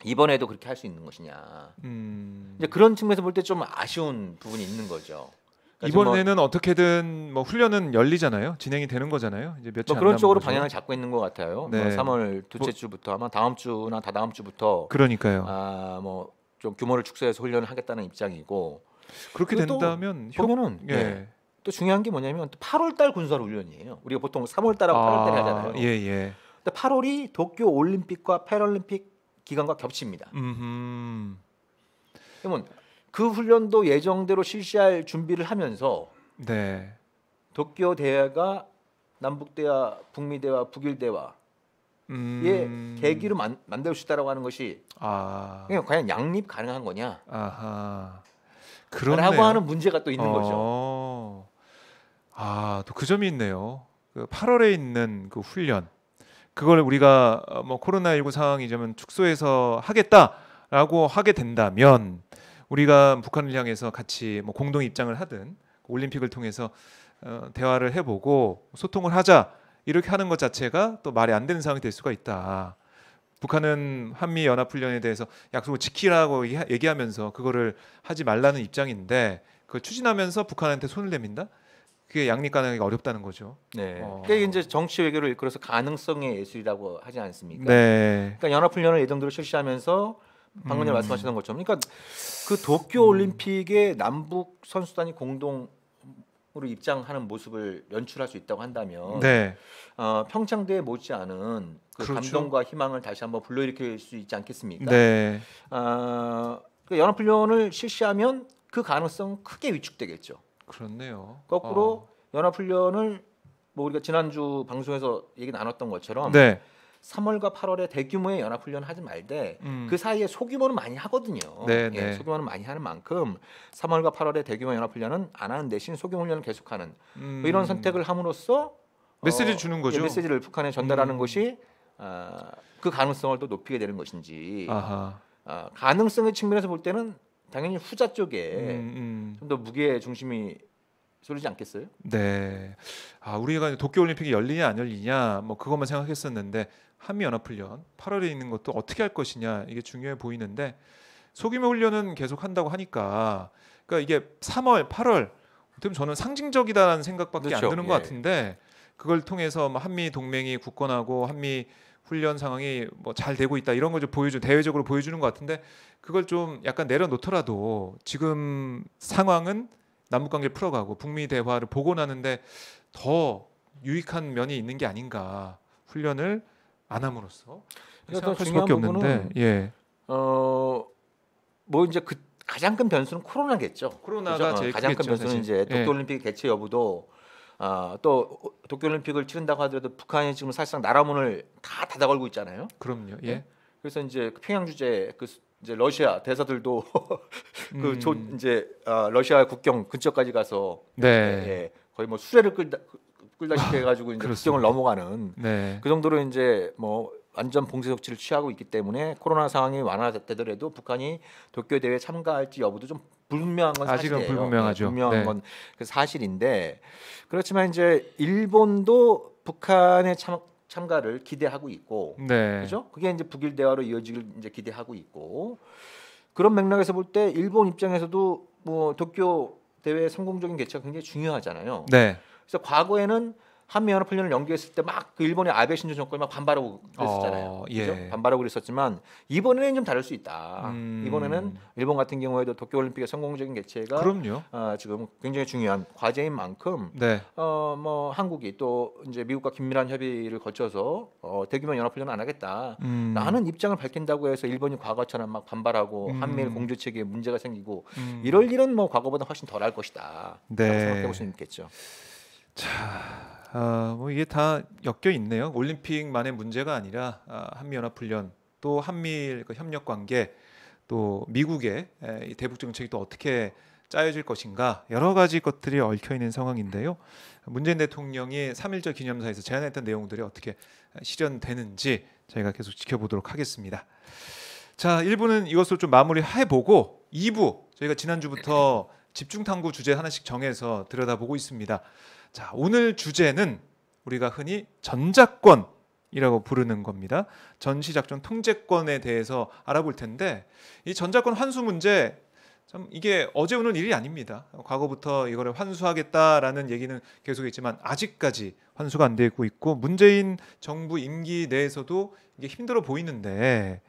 B: 이번에도 그렇게 할 수 있는 것이냐? 이제 그런 측면에서 볼 때 좀 아쉬운 부분이 있는 거죠. 그러니까
A: 이번에는 어떻게든 뭐 훈련은 열리잖아요. 진행이 되는 거잖아요. 이제 며칠 안
B: 그런
A: 남은
B: 쪽으로
A: 거죠.
B: 방향을 잡고 있는 것 같아요.
A: 네.
B: 3월 둘째 주부터 아마 다음 주나 다다음 주부터
A: 그러니까요.
B: 뭐 좀 규모를 축소해서 훈련을 하겠다는 입장이고
A: 그렇게
B: 그리고 또
A: 된다면
B: 보면은
A: 예.
B: 예. 또 중요한 게 뭐냐면 또 8월달 군사로 훈련이에요. 우리가 보통 3월달하고 8월달에 하잖아요.
A: 예, 예.
B: 근데 8월이 도쿄 올림픽과 패럴림픽 기간과 겹칩니다. 그러면 그 훈련도 예정대로 실시할 준비를 하면서
A: 네.
B: 도쿄 대회가 남북 대화, 북미 대화, 북일 대화 의 계기로 만들 수 있다라고 하는 것이 그냥 과연 양립 가능한 거냐?
A: 아하.
B: 라고 하는 문제가 또 있는 거죠.
A: 또 그 점이 있네요. 그 8월에 있는 그 훈련 그걸 우리가 뭐 코로나19 상황이지만 축소해서 하겠다라고 하게 된다면 우리가 북한을 향해서 같이 뭐 공동 입장을 하든 올림픽을 통해서 대화를 해보고 소통을 하자 이렇게 하는 것 자체가 또 말이 안 되는 상황이 될 수가 있다. 북한은 한미 연합 훈련에 대해서 약속을 지키라고 얘기하면서 그거를 하지 말라는 입장인데 그걸 추진하면서 북한한테 손을 내민다? 그게 양립 가능하기가 어렵다는 거죠.
B: 네. 그게 이제 정치 외교를 이끌어서 가능성의 예술이라고 하지 않습니까?
A: 네.
B: 그러니까 연합 훈련을 예정대로 실시하면서 방금 전에 말씀하셨던 것처럼, 그러니까 그 도쿄 올림픽에 남북 선수단이 공동으로 입장하는 모습을 연출할 수 있다고 한다면,
A: 네.
B: 평창대회 못지않은 그
A: 그렇죠.
B: 감동과 희망을 다시 한번 불러일으킬 수 있지 않겠습니까?
A: 네.
B: 그 연합 훈련을 실시하면 그 가능성 크게 위축되겠죠.
A: 그렇네요.
B: 거꾸로 연합 훈련을 뭐 우리가 지난주 방송에서 얘기 나눴던 것처럼
A: 네.
B: 3월과 8월에 대규모의 연합 훈련 하지 말되 그 사이에 소규모는 많이 하거든요.
A: 네,
B: 예,
A: 네.
B: 소규모는 많이 하는 만큼 3월과 8월에 대규모 연합 훈련은 안 하는 대신 소규모 훈련을 계속하는 뭐 이런 선택을 함으로써
A: 메시지 주는 거죠.
B: 예, 메시지를 북한에 전달하는 것이 그 가능성을 또 높이게 되는 것인지
A: 아하.
B: 가능성의 측면에서 볼 때는 당연히 후자 쪽에 좀 더 무게 중심이 쏠리지 않겠어요?
A: 네. 우리가 도쿄 올림픽이 열리냐 안 열리냐 뭐 그것만 생각했었는데 한미 연합 훈련 8월에 있는 것도 어떻게 할 것이냐 이게 중요해 보이는데 소규모 훈련은 계속 한다고 하니까 그러니까 이게 3월, 8월 어떻게 보면 저는 상징적이다라는 생각밖에
B: 그렇죠.
A: 안 드는 것
B: 예.
A: 같은데 그걸 통해서 뭐 한미 동맹이 굳건하고 한미 훈련 상황이 뭐 잘 되고 있다 이런 걸 좀 대외적으로 보여주는 것 같은데 그걸 좀 약간 내려놓더라도 지금 상황은 남북 관계를 풀어가고 북미 대화를 복원하는데 더 유익한 면이 있는 게 아닌가. 훈련을 안 함으로써
B: 그러니까 더
A: 생각할 수밖에
B: 중요한
A: 없는데
B: 부분은
A: 예.
B: 뭐 이제 그 가장 큰 변수는 코로나겠죠.
A: 코로나가
B: 그죠?
A: 제일
B: 가장 큰
A: 크겠죠,
B: 변수는
A: 사실.
B: 이제
A: 예.
B: 도쿄올림픽 개최 여부도 또 도쿄올림픽을 치른다고 하더라도 북한이 지금 사실상 나라 문을 다 닫아 걸고 있잖아요.
A: 그럼요. 예.
B: 네? 그래서 이제 그 평양 주재 이제 러시아 대사들도 이제 러시아 국경 근처까지 가서
A: 네.
B: 예, 거의 뭐 수레를 끌다시피 해가지고 이제
A: 그렇습니다.
B: 국경을 넘어가는
A: 네.
B: 그 정도로 이제 뭐 완전 봉쇄 조치를 취하고 있기 때문에 코로나 상황이 완화되더라도 북한이 도쿄 대회에 참가할지 여부도 좀 불분명한 건
A: 아직은
B: 사실이에요.
A: 불분명하죠.
B: 네, 불명한
A: 네.
B: 건 그 사실인데 그렇지만 이제 일본도 북한의 참가를 기대하고 있고
A: 네.
B: 그죠? 그게 이제 북일 대화로 이어지길 이제 기대하고 있고 그런 맥락에서 볼 때 일본 입장에서도 뭐 도쿄 대회 성공적인 개최가 굉장히 중요하잖아요.
A: 네.
B: 그래서 과거에는 한미연합훈련을 연기했을 때 막 그 일본의 아베 신조 정권이 막 반발하고 그랬었잖아요.
A: 예.
B: 그죠? 반발하고 그랬었지만 이번에는 좀 다를 수 있다. 이번에는 일본 같은 경우에도 도쿄올림픽의 성공적인 개최가
A: 그럼요.
B: 지금 굉장히 중요한 과제인 만큼
A: 네.
B: 뭐 한국이 또 이제 미국과 긴밀한 협의를 거쳐서 대규모 연합훈련 안 하겠다. 라는 입장을 밝힌다고 해서 일본이 과거처럼 막 반발하고 한미일 공조 체계에 문제가 생기고 이럴 일은 뭐 과거보다 훨씬 덜할 것이다.
A: 네.
B: 라고 생각해 볼 수 있겠죠.
A: 뭐 이게 다 엮여 있네요. 올림픽만의 문제가 아니라 한미연합훈련 또 한미일 그 협력 관계 또 미국의 이 대북 정책이 또 어떻게 짜여질 것인가 여러 가지 것들이 얽혀 있는 상황인데요. 문재인 대통령이 3.1절 기념사에서 제안했던 내용들이 어떻게 실현되는지 저희가 계속 지켜보도록 하겠습니다. 자, 1부는 이것을 좀 마무리해보고 2부 저희가 지난주부터 집중탐구 주제 하나씩 정해서 들여다보고 있습니다. 자, 오늘 주제는 우리가 흔히 전작권이라고 부르는 겁니다. 전시작전 통제권에 대해서 알아볼 텐데 이 전작권 환수 문제 참 이게 어제 오늘 일이 아닙니다. 과거부터 이거를 환수하겠다라는 얘기는 계속했지만 아직까지 환수가 안 되고 있고 문재인 정부 임기 내에서도 이게 힘들어 보이는데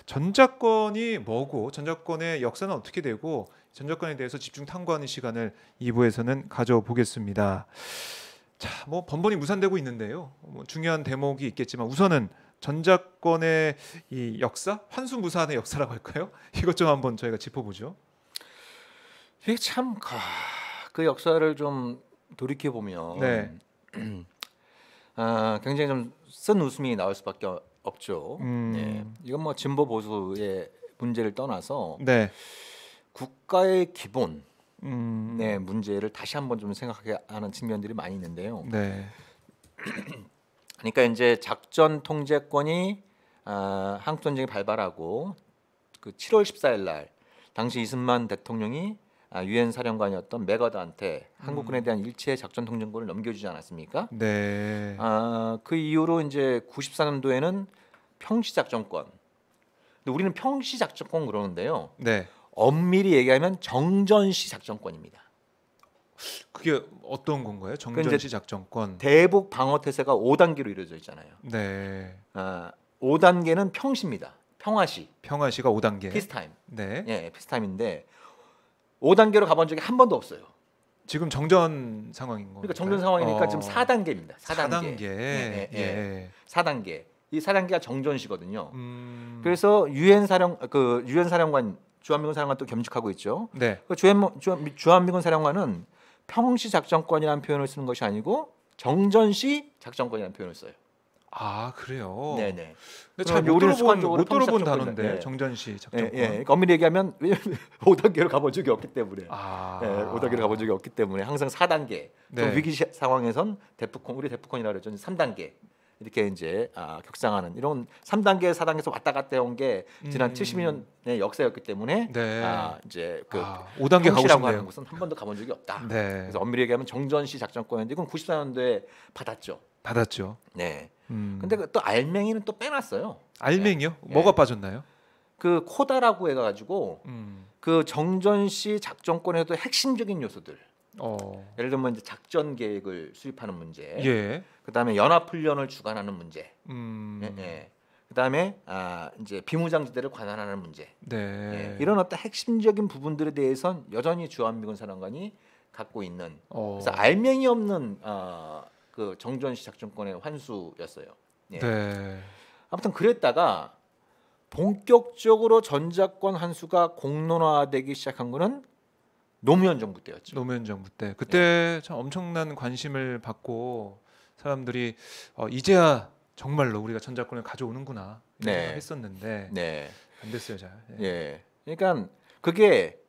A: 전작권이 뭐고 전작권의 역사는 어떻게 되고 전작권에 대해서 집중 탐구하는 시간을 2부에서는 가져보겠습니다. 자, 뭐 번번이 무산되고 있는데요. 뭐 중요한 대목이 있겠지만 우선은 전작권의 이 역사, 환수무산의 역사라고 할까요? 이것 좀 한번 저희가 짚어보죠.
B: 이게 참 그 역사를 좀 돌이켜 보면
A: 네.
B: 굉장히 좀 쓴 웃음이 나올 수밖에 없죠.
A: 음.
B: 네. 이건 뭐 진보 보수의 문제를 떠나서
A: 네.
B: 국가의 기본
A: 음.
B: 네, 문제를 다시 한번 좀 생각하게 하는 측면들이 많이 있는데요.
A: 네.
B: 그러니까 이제 작전 통제권이 한국 전쟁이 발발하고 그 7월 14일 날 당시 이승만 대통령이 유엔 사령관이었던 맥어더한테 한국군에 대한 일체 작전 통제권을 넘겨주지 않았습니까?
A: 네.
B: 그 이후로 이제 94년도에는 평시 작전권. 근데 우리는 평시 작전권 그러는데요.
A: 네.
B: 엄밀히 얘기하면 정전시 작전권입니다.
A: 그게 어떤 건가요? 정전시 작전권.
B: 대북 방어 태세가 5단계로 이루어져 있잖아요.
A: 네.
B: 5단계는 평시입니다. 평화시.
A: 평화시가 5단계.
B: 피스타임.
A: 네.
B: 예, 피스타임인데 5단계로 가본 적이 한 번도 없어요.
A: 지금 정전 상황인 거예요.
B: 그러니까 정전 상황이니까 지금 4단계입니다. 4단계.
A: 예.
B: 4단계. 이 4단계가 정전시거든요. 그래서 유엔 사령관 주한미군 사령관 또 겸직하고 있죠.
A: 네.
B: 그 주한미군 사령관은 평시 작전권이라는 표현을 쓰는 것이 아니고 정전시 작전권이라는 표현을 써요.
A: 아, 그래요.
B: 네네.
A: 근데 잘 못
B: 우리는
A: 들어본
B: 습관적으로
A: 단어인데
B: 평시 작전권.
A: 정전시 작전권.
B: 그러니까 엄밀히 얘기하면 5단계로 가본 적이 없기 때문에.
A: 아.
B: 5단계로 가본 적이 없기 때문에 항상 4단계. 또
A: 네.
B: 위기 상황에선 우리 대프콘이라 그랬죠. 3단계. 이렇게 이제 격상하는 이런 3단계, 4단계에서 왔다 갔다 온 게 지난 70년의 역사였기 때문에
A: 네.
B: 이제
A: 5단계 가고
B: 평시라고 하는
A: 싶네요.
B: 곳은 한 번도 가본 적이 없다.
A: 네.
B: 그래서 엄밀히 얘기하면 정전시 작전권인데 그건 94년도에 받았죠.
A: 받았죠.
B: 네. 근데 또 알맹이는 또 빼놨어요.
A: 알맹이요?
B: 네.
A: 뭐가 빠졌나요?
B: 그 코다라고 해가지고 그 정전시 작전권에도 핵심적인 요소들. 예를 들면 이제 작전 계획을 수립하는 문제,
A: 예.
B: 그다음에 연합 훈련을 주관하는 문제,
A: 음.
B: 예. 그다음에 이제 비무장지대를 관할하는 문제,
A: 네.
B: 이런 어떤 핵심적인 부분들에 대해선 여전히 주한미군 사령관이 갖고 있는 그래서 알맹이 없는 그 정전시 작전권의 환수였어요. 예.
A: 네.
B: 아무튼 그랬다가 본격적으로 전작권 환수가 공론화되기 시작한 거는 노무현 정부 때였죠.
A: 노무현 정부 때 그때 참 엄청난 관심을 받고 사람들이 이제야 정말로 우리가 전작권을 가져오는구나 이런
B: 네.
A: 생각했었는데
B: 네.
A: 안 됐어요, 잘. 예.
B: 예. 그러니까 그게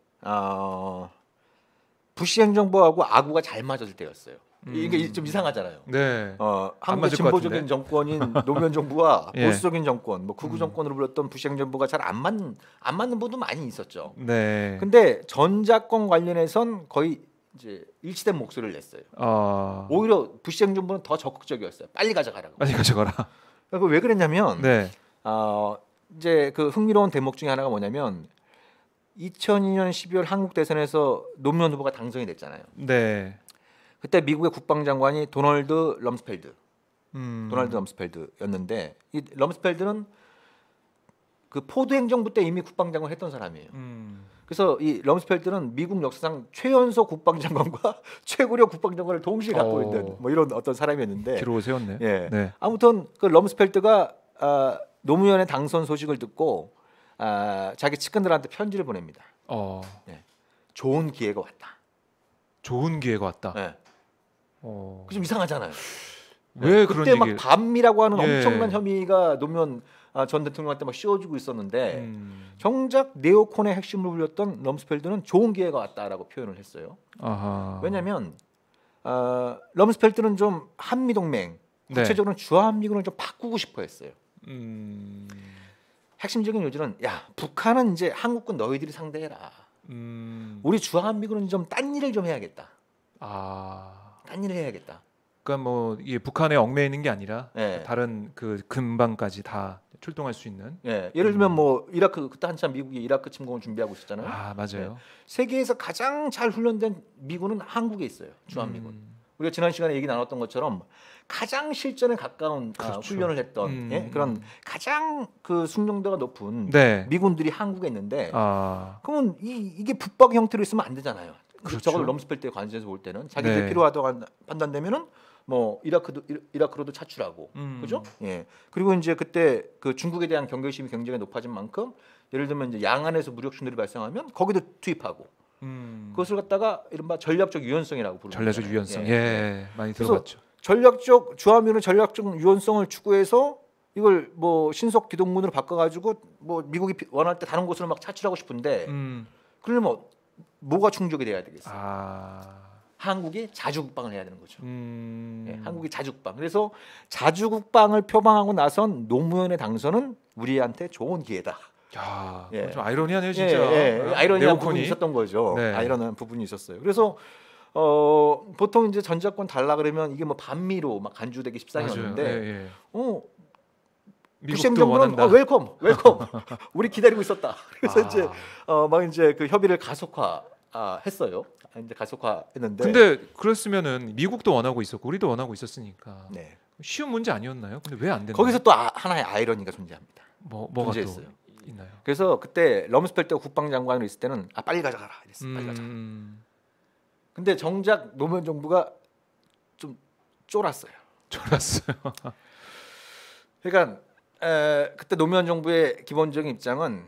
B: 부시 행정부하고 아구가 잘 맞을 때였어요. 이게 좀 이상하잖아요.
A: 네.
B: 한국의
A: 맞을 것
B: 진보적인
A: 같은데?
B: 정권인 노무현 정부와
A: 예.
B: 보수적인 정권, 뭐 극우 정권으로 불렸던 부시 행정부가 잘 안 맞는 분도 많이 있었죠.
A: 네.
B: 근데 전작권 관련해선 거의 이제 일치된 목소리를 냈어요. 오히려 부시 행정부는 더 적극적이었어요. 빨리 가져가라고.
A: 빨리 가져가라.
B: 그왜 그랬냐면
A: 네.
B: 이제 그 흥미로운 대목 중에 하나가 뭐냐면 2002년 12월 한국 대선에서 노무현 후보가 당선이 됐잖아요.
A: 네.
B: 그때 미국의 국방장관이 도널드
A: 음.
B: 럼스펠드였는데 이 럼스펠드는 그 포드 행정부 때 이미 국방장관 했던 사람이에요. 그래서 이 럼스펠드는 미국 역사상 최연소 국방장관과 최고령 국방장관을 동시에 갖고 있는 뭐 이런 어떤 사람이었는데
A: 기록을 세웠네요.
B: 예.
A: 네.
B: 아무튼 그 럼스펠드가 노무현의 당선 소식을 듣고 자기 측근들한테 편지를 보냅니다. 좋은 기회가 왔다.
A: 좋은 기회가 왔다.
B: 네. 좀 이상하잖아요.
A: 왜 그런
B: 그때 막
A: 얘기를?
B: 반미라고 하는
A: 예.
B: 엄청난 혐의가 노무현 전 대통령한테 막 씌워지고 있었는데 정작 네오콘의 핵심을 불렸던 럼스펠드는 좋은 기회가 왔다라고 표현을 했어요.
A: 아하.
B: 왜냐하면 럼스펠드는 좀 한미 동맹,
A: 네.
B: 구체적으로는 주한미군을 좀 바꾸고 싶어했어요.
A: 음.
B: 핵심적인 요지는 야 북한은 이제 한국군 너희들이 상대해라. 우리 주한미군은 좀 딴 일을 좀 해야겠다. 딴 일을 해야겠다.
A: 그러니까 뭐 이게 북한에 얽매여 있는 게 아니라
B: 네.
A: 다른 그 근방까지 다 출동할 수 있는.
B: 예, 예를 들면 뭐 이라크 그때 한참 미국이 이라크 침공을 준비하고 있었잖아요.
A: 맞아요.
B: 세계에서 가장 잘 훈련된 미군은 한국에 있어요. 주한미군. 우리가 지난 시간에 얘기 나눴던 것처럼 가장 실전에 가까운
A: 그렇죠.
B: 훈련을 했던 그런 가장 그 숙련도가 높은
A: 네.
B: 미군들이 한국에 있는데
A: 그러면
B: 이게 북박 형태로 있으면 안 되잖아요.
A: 그렇죠.
B: 저걸 럼스펠드에 관해서 볼 때는 자기들
A: 네.
B: 필요하다고 판단되면은 뭐 이라크로도 차출하고 그죠? 예. 그리고 이제 그때 그 중국에 대한 경계심이 굉장히 높아진 만큼 예를 들면 이제 양안에서 무력 충돌이 발생하면 거기도 투입하고 그것을 갖다가 이른바 전략적 유연성이라고 부르는
A: 전략적
B: 거잖아요.
A: 유연성. 예. 많이
B: 그래서
A: 들어봤죠.
B: 주한미군은 전략적 유연성을 추구해서 이걸 뭐 신속 기동군으로 바꿔가지고 뭐 미국이 원할 때 다른 곳으로 막 차출하고 싶은데 그러면 뭐가 충족이 돼야 되겠어요? 한국이 자주국방을 해야 되는 거죠. 예, 한국이 자주국방. 그래서 자주국방을 표방하고 나선 노무현의 당선은 우리한테 좋은 기회다.
A: 야,
B: 예.
A: 좀 아이러니하네요, 진짜.
B: 아이러니한
A: 네오콘이.
B: 부분이 있었던 거죠.
A: 네.
B: 아이러니한 부분이 있었어요. 그래서 보통 이제 전작권 달라 그러면 이게 뭐 반미로 막 간주되기 십상이었는데
A: 예.
B: 부시
A: 미국도
B: 행정부는
A: 원한다.
B: 웰컴, 우리 기다리고 있었다. 그래서 이제 막 이제 그 협의를 가속화했어요. 이제 가속화했는데.
A: 근데 그랬으면은 미국도 원하고 있었고 우리도 원하고 있었으니까
B: 네.
A: 쉬운 문제 아니었나요? 근데 왜 안 됐나요?
B: 거기서 또 하나의 아이러니가 존재합니다.
A: 뭐가
B: 존재했어요.
A: 또 있나요?
B: 그래서 그때 럼스펠트가 국방장관으로 있을 때는 빨리 가져가라 이랬어. 빨리 가져가. 근데 정작 노무현 정부가 좀 쫄았어요.
A: 졸았어요.
B: 그러니까 그때 노무현 정부의 기본적인 입장은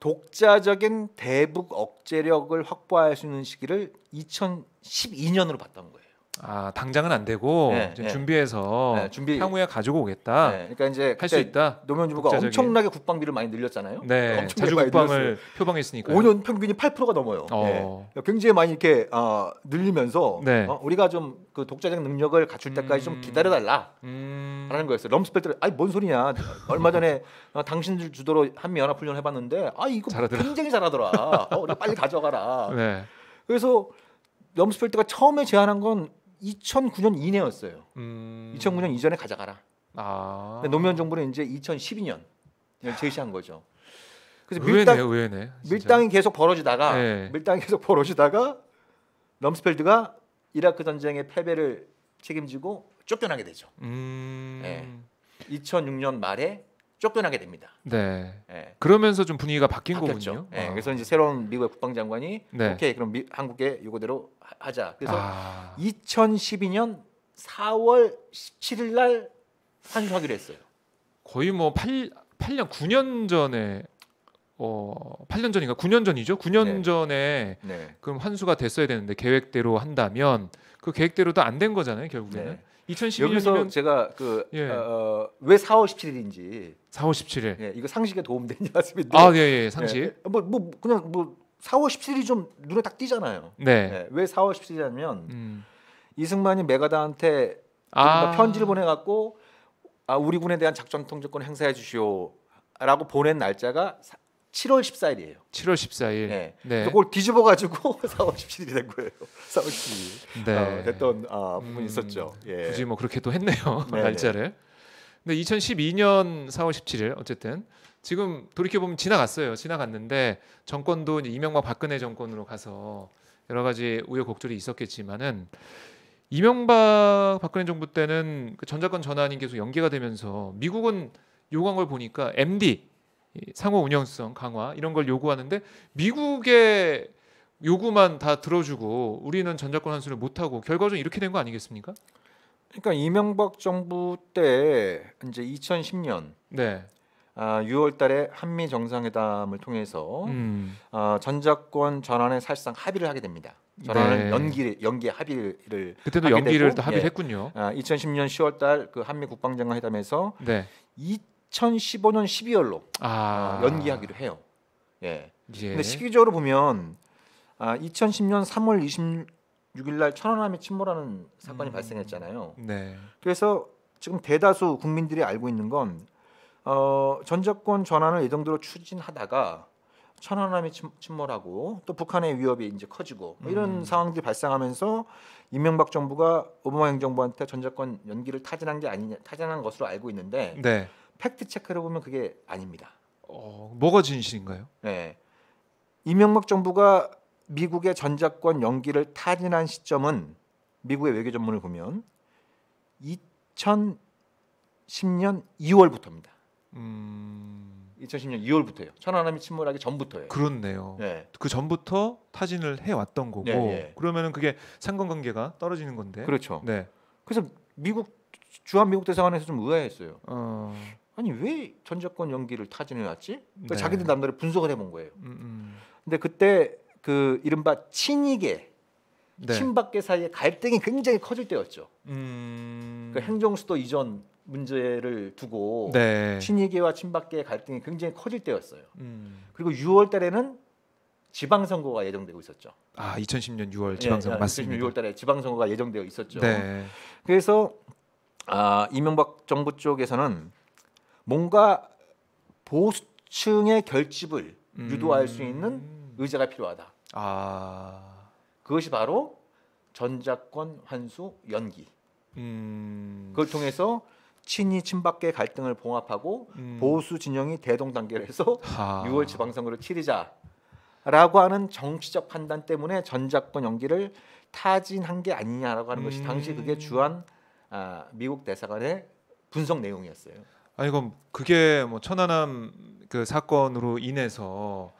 B: 독자적인 대북 억제력을 확보할 수 있는 시기를 2012년으로 봤던 거예요.
A: 당장은 안 되고
B: 네,
A: 이제
B: 네.
A: 준비해서
B: 네, 준비.
A: 향후에 가지고 오겠다.
B: 네, 그러니까 이제
A: 할 수
B: 그때
A: 있다.
B: 노무현 정부가
A: 독자적인.
B: 엄청나게 국방비를 많이 늘렸잖아요.
A: 네,
B: 엄청나게 많이
A: 자주국방을 표방했으니까요.
B: 5년 평균이 8%가 넘어요. 네. 굉장히 많이 이렇게 늘리면서
A: 네.
B: 우리가 좀 그 독자적 능력을 갖출 때까지 좀 기다려달라 라는 거였어요. 럼스펠트를 뭔 소리냐. 얼마 전에 당신들 주도로 한미연합훈련 해봤는데 이거
A: 잘하더라.
B: 굉장히 잘하더라. 우리 빨리 가져가라.
A: 네.
B: 그래서 럼스펠트가 처음에 제안한 건 2009년 이내였어요. 2009년 이전에 가져가라. 근데 노무현 정부는 이제 2012년 제시한 거죠. 그래서
A: 의외네, 의외네. 진짜.
B: 밀당이 계속 벌어지다가
A: 네.
B: 밀당이 계속 벌어지다가 럼스펠드가 이라크 전쟁의 패배를 책임지고 쫓겨나게 되죠. 2006년 말에 쫓겨나게 됩니다.
A: 네.
B: 예.
A: 그러면서 좀 분위기가 바뀐
B: 바뀌었죠.
A: 거군요.
B: 예. 그래서 이제 새로운 미국의 국방장관이
A: 네.
B: 오케이 그럼 한국에 이거대로 하자. 그래서
A: 아.
B: 2012년 4월 17일 날 환수하기로 했어요.
A: 거의 뭐 8년 9년 전에 8년 전인가 9년 전이죠. 9년
B: 네.
A: 전에
B: 네.
A: 그럼 환수가 됐어야 되는데 계획대로 한다면 그 계획대로도 안 된 거잖아요, 결국에는.
B: 네.
A: 2012년이면
B: 여기서 제가
A: 예.
B: 왜 4월 17일인지
A: 4월 17일.
B: 예, 이거 상식에 도움되는 말씀인데
A: 아, 예, 예, 상식.
B: 예, 뭐 그냥 뭐 4월 17일이 좀 눈에 딱 띄잖아요.
A: 네.
B: 예, 왜 4월 17일이냐면 이승만이 메가다한테 편지를 보내갖고 우리 군에 대한 작전 통제권 행사해 주시오라고 보낸 날짜가 7월 14일이에요.
A: 7월 14일.
B: 네.
A: 네.
B: 그걸 뒤집어가지고 4월 17일이 된 거예요. 4월 17일.
A: 네.
B: 됐던 부분이 있었죠. 예.
A: 굳이 뭐 그렇게 또 했네요.
B: 네네.
A: 날짜를. 근데 2012년 4월 17일 어쨌든 지금 돌이켜 보면 지나갔어요. 지나갔는데 정권도 이제 이명박 박근혜 정권으로 가서 여러 가지 우여곡절이 있었겠지만은 이명박 박근혜 정부 때는 그 전작권 전환이 계속 연기가 되면서 미국은 요구한 걸 보니까 MD 상호 운영성 강화 이런 걸 요구하는데 미국의 요구만 다 들어주고 우리는 전작권 환수를 못하고 결과적으로 이렇게 된 거 아니겠습니까?
B: 그러니까 이명박 정부 때 이제 2010년
A: 네.
B: 6월달에 한미 정상회담을 통해서 전작권 전환에 사실상 합의를 하게 됩니다. 전환을
A: 네.
B: 연기 합의를
A: 그때도
B: 하게
A: 연기를
B: 되고,
A: 또 합의를
B: 예.
A: 했군요.
B: 2010년 10월달 그 한미 국방장관 회담에서
A: 네.
B: 2015년 12월로
A: 아
B: 연기하기로 해요. 예.
A: 예.
B: 근데 시기적으로 보면 2010년 3월 26일 날 천안함에 침몰하는 사건이 발생했잖아요.
A: 네.
B: 그래서 지금 대다수 국민들이 알고 있는 건 전작권 전환을 예정대로 추진하다가 천안함이 침몰하고 또 북한의 위협이 이제 커지고 뭐 이런 상황들이 발생하면서 이명박 정부가 오바마 행정부한테 전작권 연기를 타진한 것으로 알고 있는데
A: 네.
B: 팩트 체크를 보면 그게 아닙니다.
A: 뭐가 진실인가요?
B: 네. 이명박 정부가 미국의 전작권 연기를 타진한 시점은 미국의 외교 전문을 보면 2010년 2월부터입니다. 2010년 2월부터예요. 천안함이 침몰하기 전부터예요.
A: 그렇네요.
B: 네.
A: 그 전부터 타진을 해 왔던 거고
B: 네.
A: 그러면은 그게 상관관계가 떨어지는 건데.
B: 그렇죠.
A: 네.
B: 그래서 주한 미국 대사관에서 좀 의아했어요.
A: 어.
B: 아니 왜 전작권 연기를 타진해 왔지? 그러니까
A: 네.
B: 자기들 남대로 분석을 해본 거예요. 근데 그때 그 이른바 친이계
A: 네.
B: 친박계 사이의 갈등이 굉장히 커질 때였죠. 그 행정수도 이전 문제를 두고
A: 네.
B: 친이계와 친박계의 갈등이 굉장히 커질 때였어요.
A: 음.
B: 그리고 6월 달에는 지방선거가 예정되고 있었죠.
A: 2010년 6월 지방선거 맞습니다.
B: 6월 달에 지방선거가 예정되어 있었죠.
A: 네.
B: 그래서 이명박 정부 쪽에서는 뭔가 보수층의 결집을 유도할 수 있는 의제가 필요하다. 그것이 바로 전작권 환수 연기. 그걸 통해서 친이 친박계 갈등을 봉합하고 보수 진영이 대동단결해서 6월 지방선거를 치르자라고 하는 정치적 판단 때문에 전작권 연기를 타진한 게 아니냐라고 하는 것이 당시 그게 주한 미국 대사관의 분석 내용이었어요.
A: 아니 그럼 그게 뭐 천안함 그 사건으로 인해서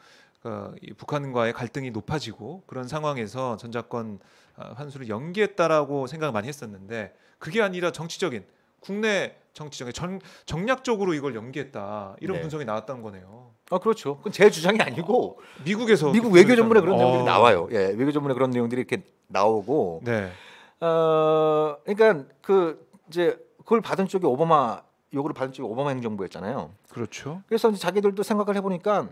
A: 이 북한과의 갈등이 높아지고 그런 상황에서 전작권 환수를 연기했다라고 생각을 많이 했었는데 그게 아니라 정치적인 국내 정치적인 정략적으로 이걸 연기했다 이런
B: 네.
A: 분석이 나왔다는 거네요.
B: 그렇죠. 그건 제 주장이 아니고
A: 미국에서
B: 미국 외교 전문에 그런
A: 했다는
B: 내용들이 나와요. 예, 외교 전문에 그런 내용들이 이렇게 나오고.
A: 네.
B: 그러니까 그 이제 그걸 받은 쪽이 요구를 받은 쪽이 오바마 행정부였잖아요.
A: 그렇죠.
B: 그래서 이제 자기들도 생각을 해보니까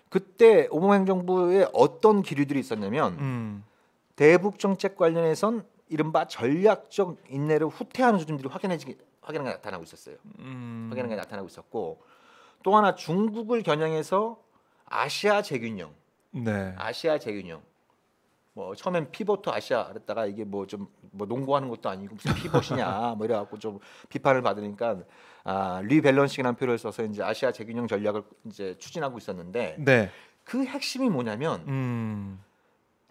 B: 그때 오바마 행정부에 어떤 기류들이 있었냐면 대북 정책 관련해선 이른바 전략적 인내를 후퇴하는 수준들이 확연하게 나타나고 있었어요. 확연하게 나타나고 있었고 또 하나 중국을 겨냥해서 아시아 재균형.
A: 네.
B: 아시아 재균형. 뭐 처음엔 피보트 아시아 그랬다가 이게 뭐 좀 뭐 농구하는 것도 아니고 무슨 피봇이냐 뭐 이래갖고 좀 비판을 받으니까 리밸런싱이라는 표현을 써서 이제 아시아 재균형 전략을 이제 추진하고 있었는데
A: 네.
B: 그 핵심이 뭐냐면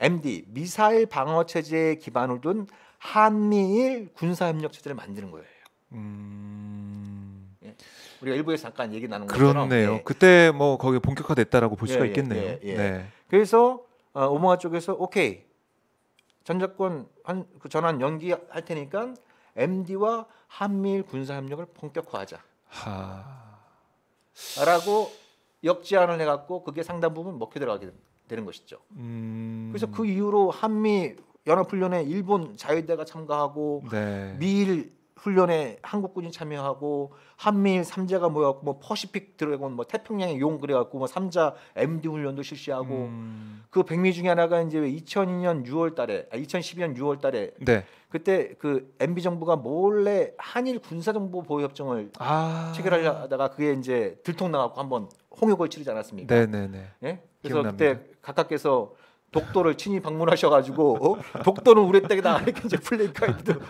B: MD 미사일 방어 체제에 기반을 둔 한미일 군사 협력 체제를 만드는 거예요. 예. 우리가 일부에서 잠깐 얘기 나눈 것처럼
A: 그렇네요.
B: 예.
A: 그때 뭐 거기 본격화됐다라고 볼
B: 예,
A: 수가
B: 예,
A: 있겠네요.
B: 예, 예.
A: 네.
B: 그래서 오모아 쪽에서 오케이 전작권 그 전환 연기할 테니까 MD와 한미일 군사 협력을 본격화하자.
A: 하.
B: 라고 역제안을 해갖고 그게 상당 부분 먹혀 들어가게 되는 것이죠. 그래서 그 이후로 한미 연합훈련에 일본 자위대가 참가하고
A: 네.
B: 미일 훈련에 한국군이 참여하고 한미일 삼자가 모여갖고 뭐 퍼시픽 드래곤 뭐 태평양의 용 그래갖고 뭐 삼자 MD 훈련도 실시하고 그 백미 중에 하나가 이제 2002년 6월달에 2012년 6월달에
A: 네.
B: 그때 그 MB 정부가 몰래 한일 군사정보 보호협정을 체결하려다가 그게 이제 들통나갖고 한번 홍역을 치르지 않았습니까?
A: 네네네.
B: 예? 그래서
A: 기억납니다.
B: 그때 각하께서 독도를 친히 방문하셔가지고 독도는 우리 땅이다 이렇게 이제 플래카드도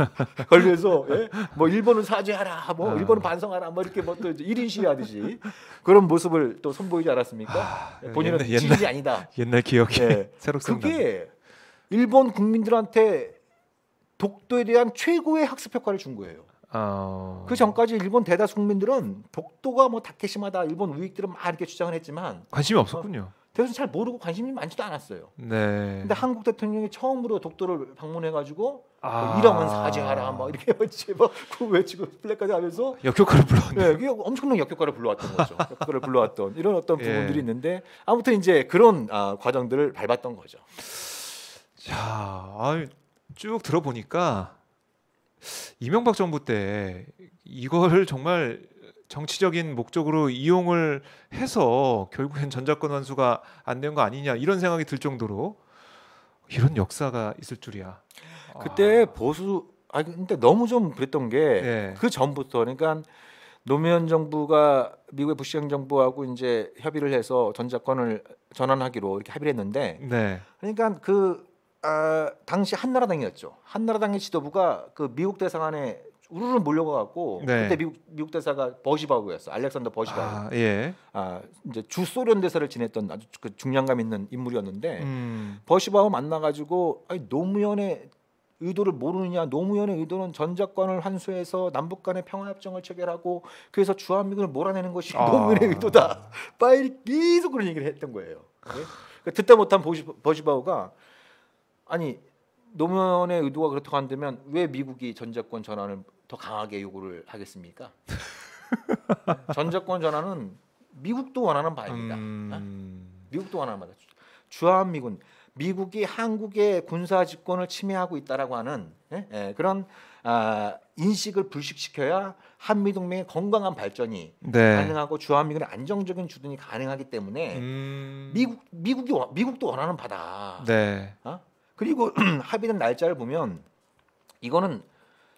B: 걸면서 예? 뭐 일본은 사죄하라, 뭐 일본은 반성하라, 뭐 이렇게 뭐 또 1인 시위하듯이 그런 모습을 또 선보이지 않았습니까? 본인은 친일이 아니다.
A: 옛날 기억이
B: 예.
A: 새록새록 납니다.
B: 그게 일본 국민들한테 독도에 대한 최고의 학습 효과를 준 거예요. 그 전까지 일본 대다수 국민들은 독도가 뭐 다케시마다 일본 우익들은 막 이렇게 주장을 했지만
A: 관심이 없었군요.
B: 대다수 잘 모르고 관심이 많지도 않았어요.
A: 네.
B: 근데 한국 대통령이 처음으로 독도를 방문해가지고 뭐 이러면 사죄하라 막 이렇게 외치고 플래카드 하면서
A: 역효과를 불렀네.
B: 네, 그게 엄청난 역효과를 불러왔던 거죠. 역효과를 불러왔던 이런 어떤
A: 예.
B: 부분들이 있는데 아무튼 이제 그런 과정들을 밟았던 거죠.
A: 자, 쭉 들어보니까 이명박 정부 때 이거를 정말 정치적인 목적으로 이용을 해서 결국엔 전작권 환수가 안 된 거 아니냐 이런 생각이 들 정도로 이런 역사가 있을 줄이야.
B: 그때 보수 근데 너무 좀 그랬던 게 그
A: 네.
B: 전부터 그러니까 노무현 정부가 미국의 부시 행정부하고 이제 협의를 해서 전작권을 전환하기로 이렇게 합의를 했는데
A: 네.
B: 그러니까 당시 한나라당이었죠. 한나라당의 지도부가 그 미국 대사관에 우르르 몰려가갖고
A: 네.
B: 그때 미국 대사가 버시바우였어. 알렉산더 버시바우.
A: 예.
B: 이제 주소련 대사를 지냈던 아주 그 중량감 있는 인물이었는데
A: 음.
B: 버시바우 만나가지고 노무현의 의도를 모르느냐. 노무현의 의도는 전작권을 환수해서 남북 간의 평화협정을 체결하고 그래서 주한미군을 몰아내는 것이 노무현의 의도다. 빨리 계속 그런 얘기를 했던 거예요. 네? 그러니까 듣다 못한 버시바우가 아니 노무현의 의도가 그렇다고 한다면 왜 미국이 전작권 전환을 더 강하게 요구를 하겠습니까? 전작권 전환은 미국도 원하는 바입니다. 미국도 원하는 바다. 주한미군 미국이 한국의 군사 집권을 침해하고 있다라고 하는 그런 인식을 불식시켜야 한미 동맹의 건강한 발전이
A: 네.
B: 가능하고 주한미군의 안정적인 주둔이 가능하기 때문에 미국도 원하는 바다.
A: 네.
B: 그리고 합의된 날짜를 보면 이거는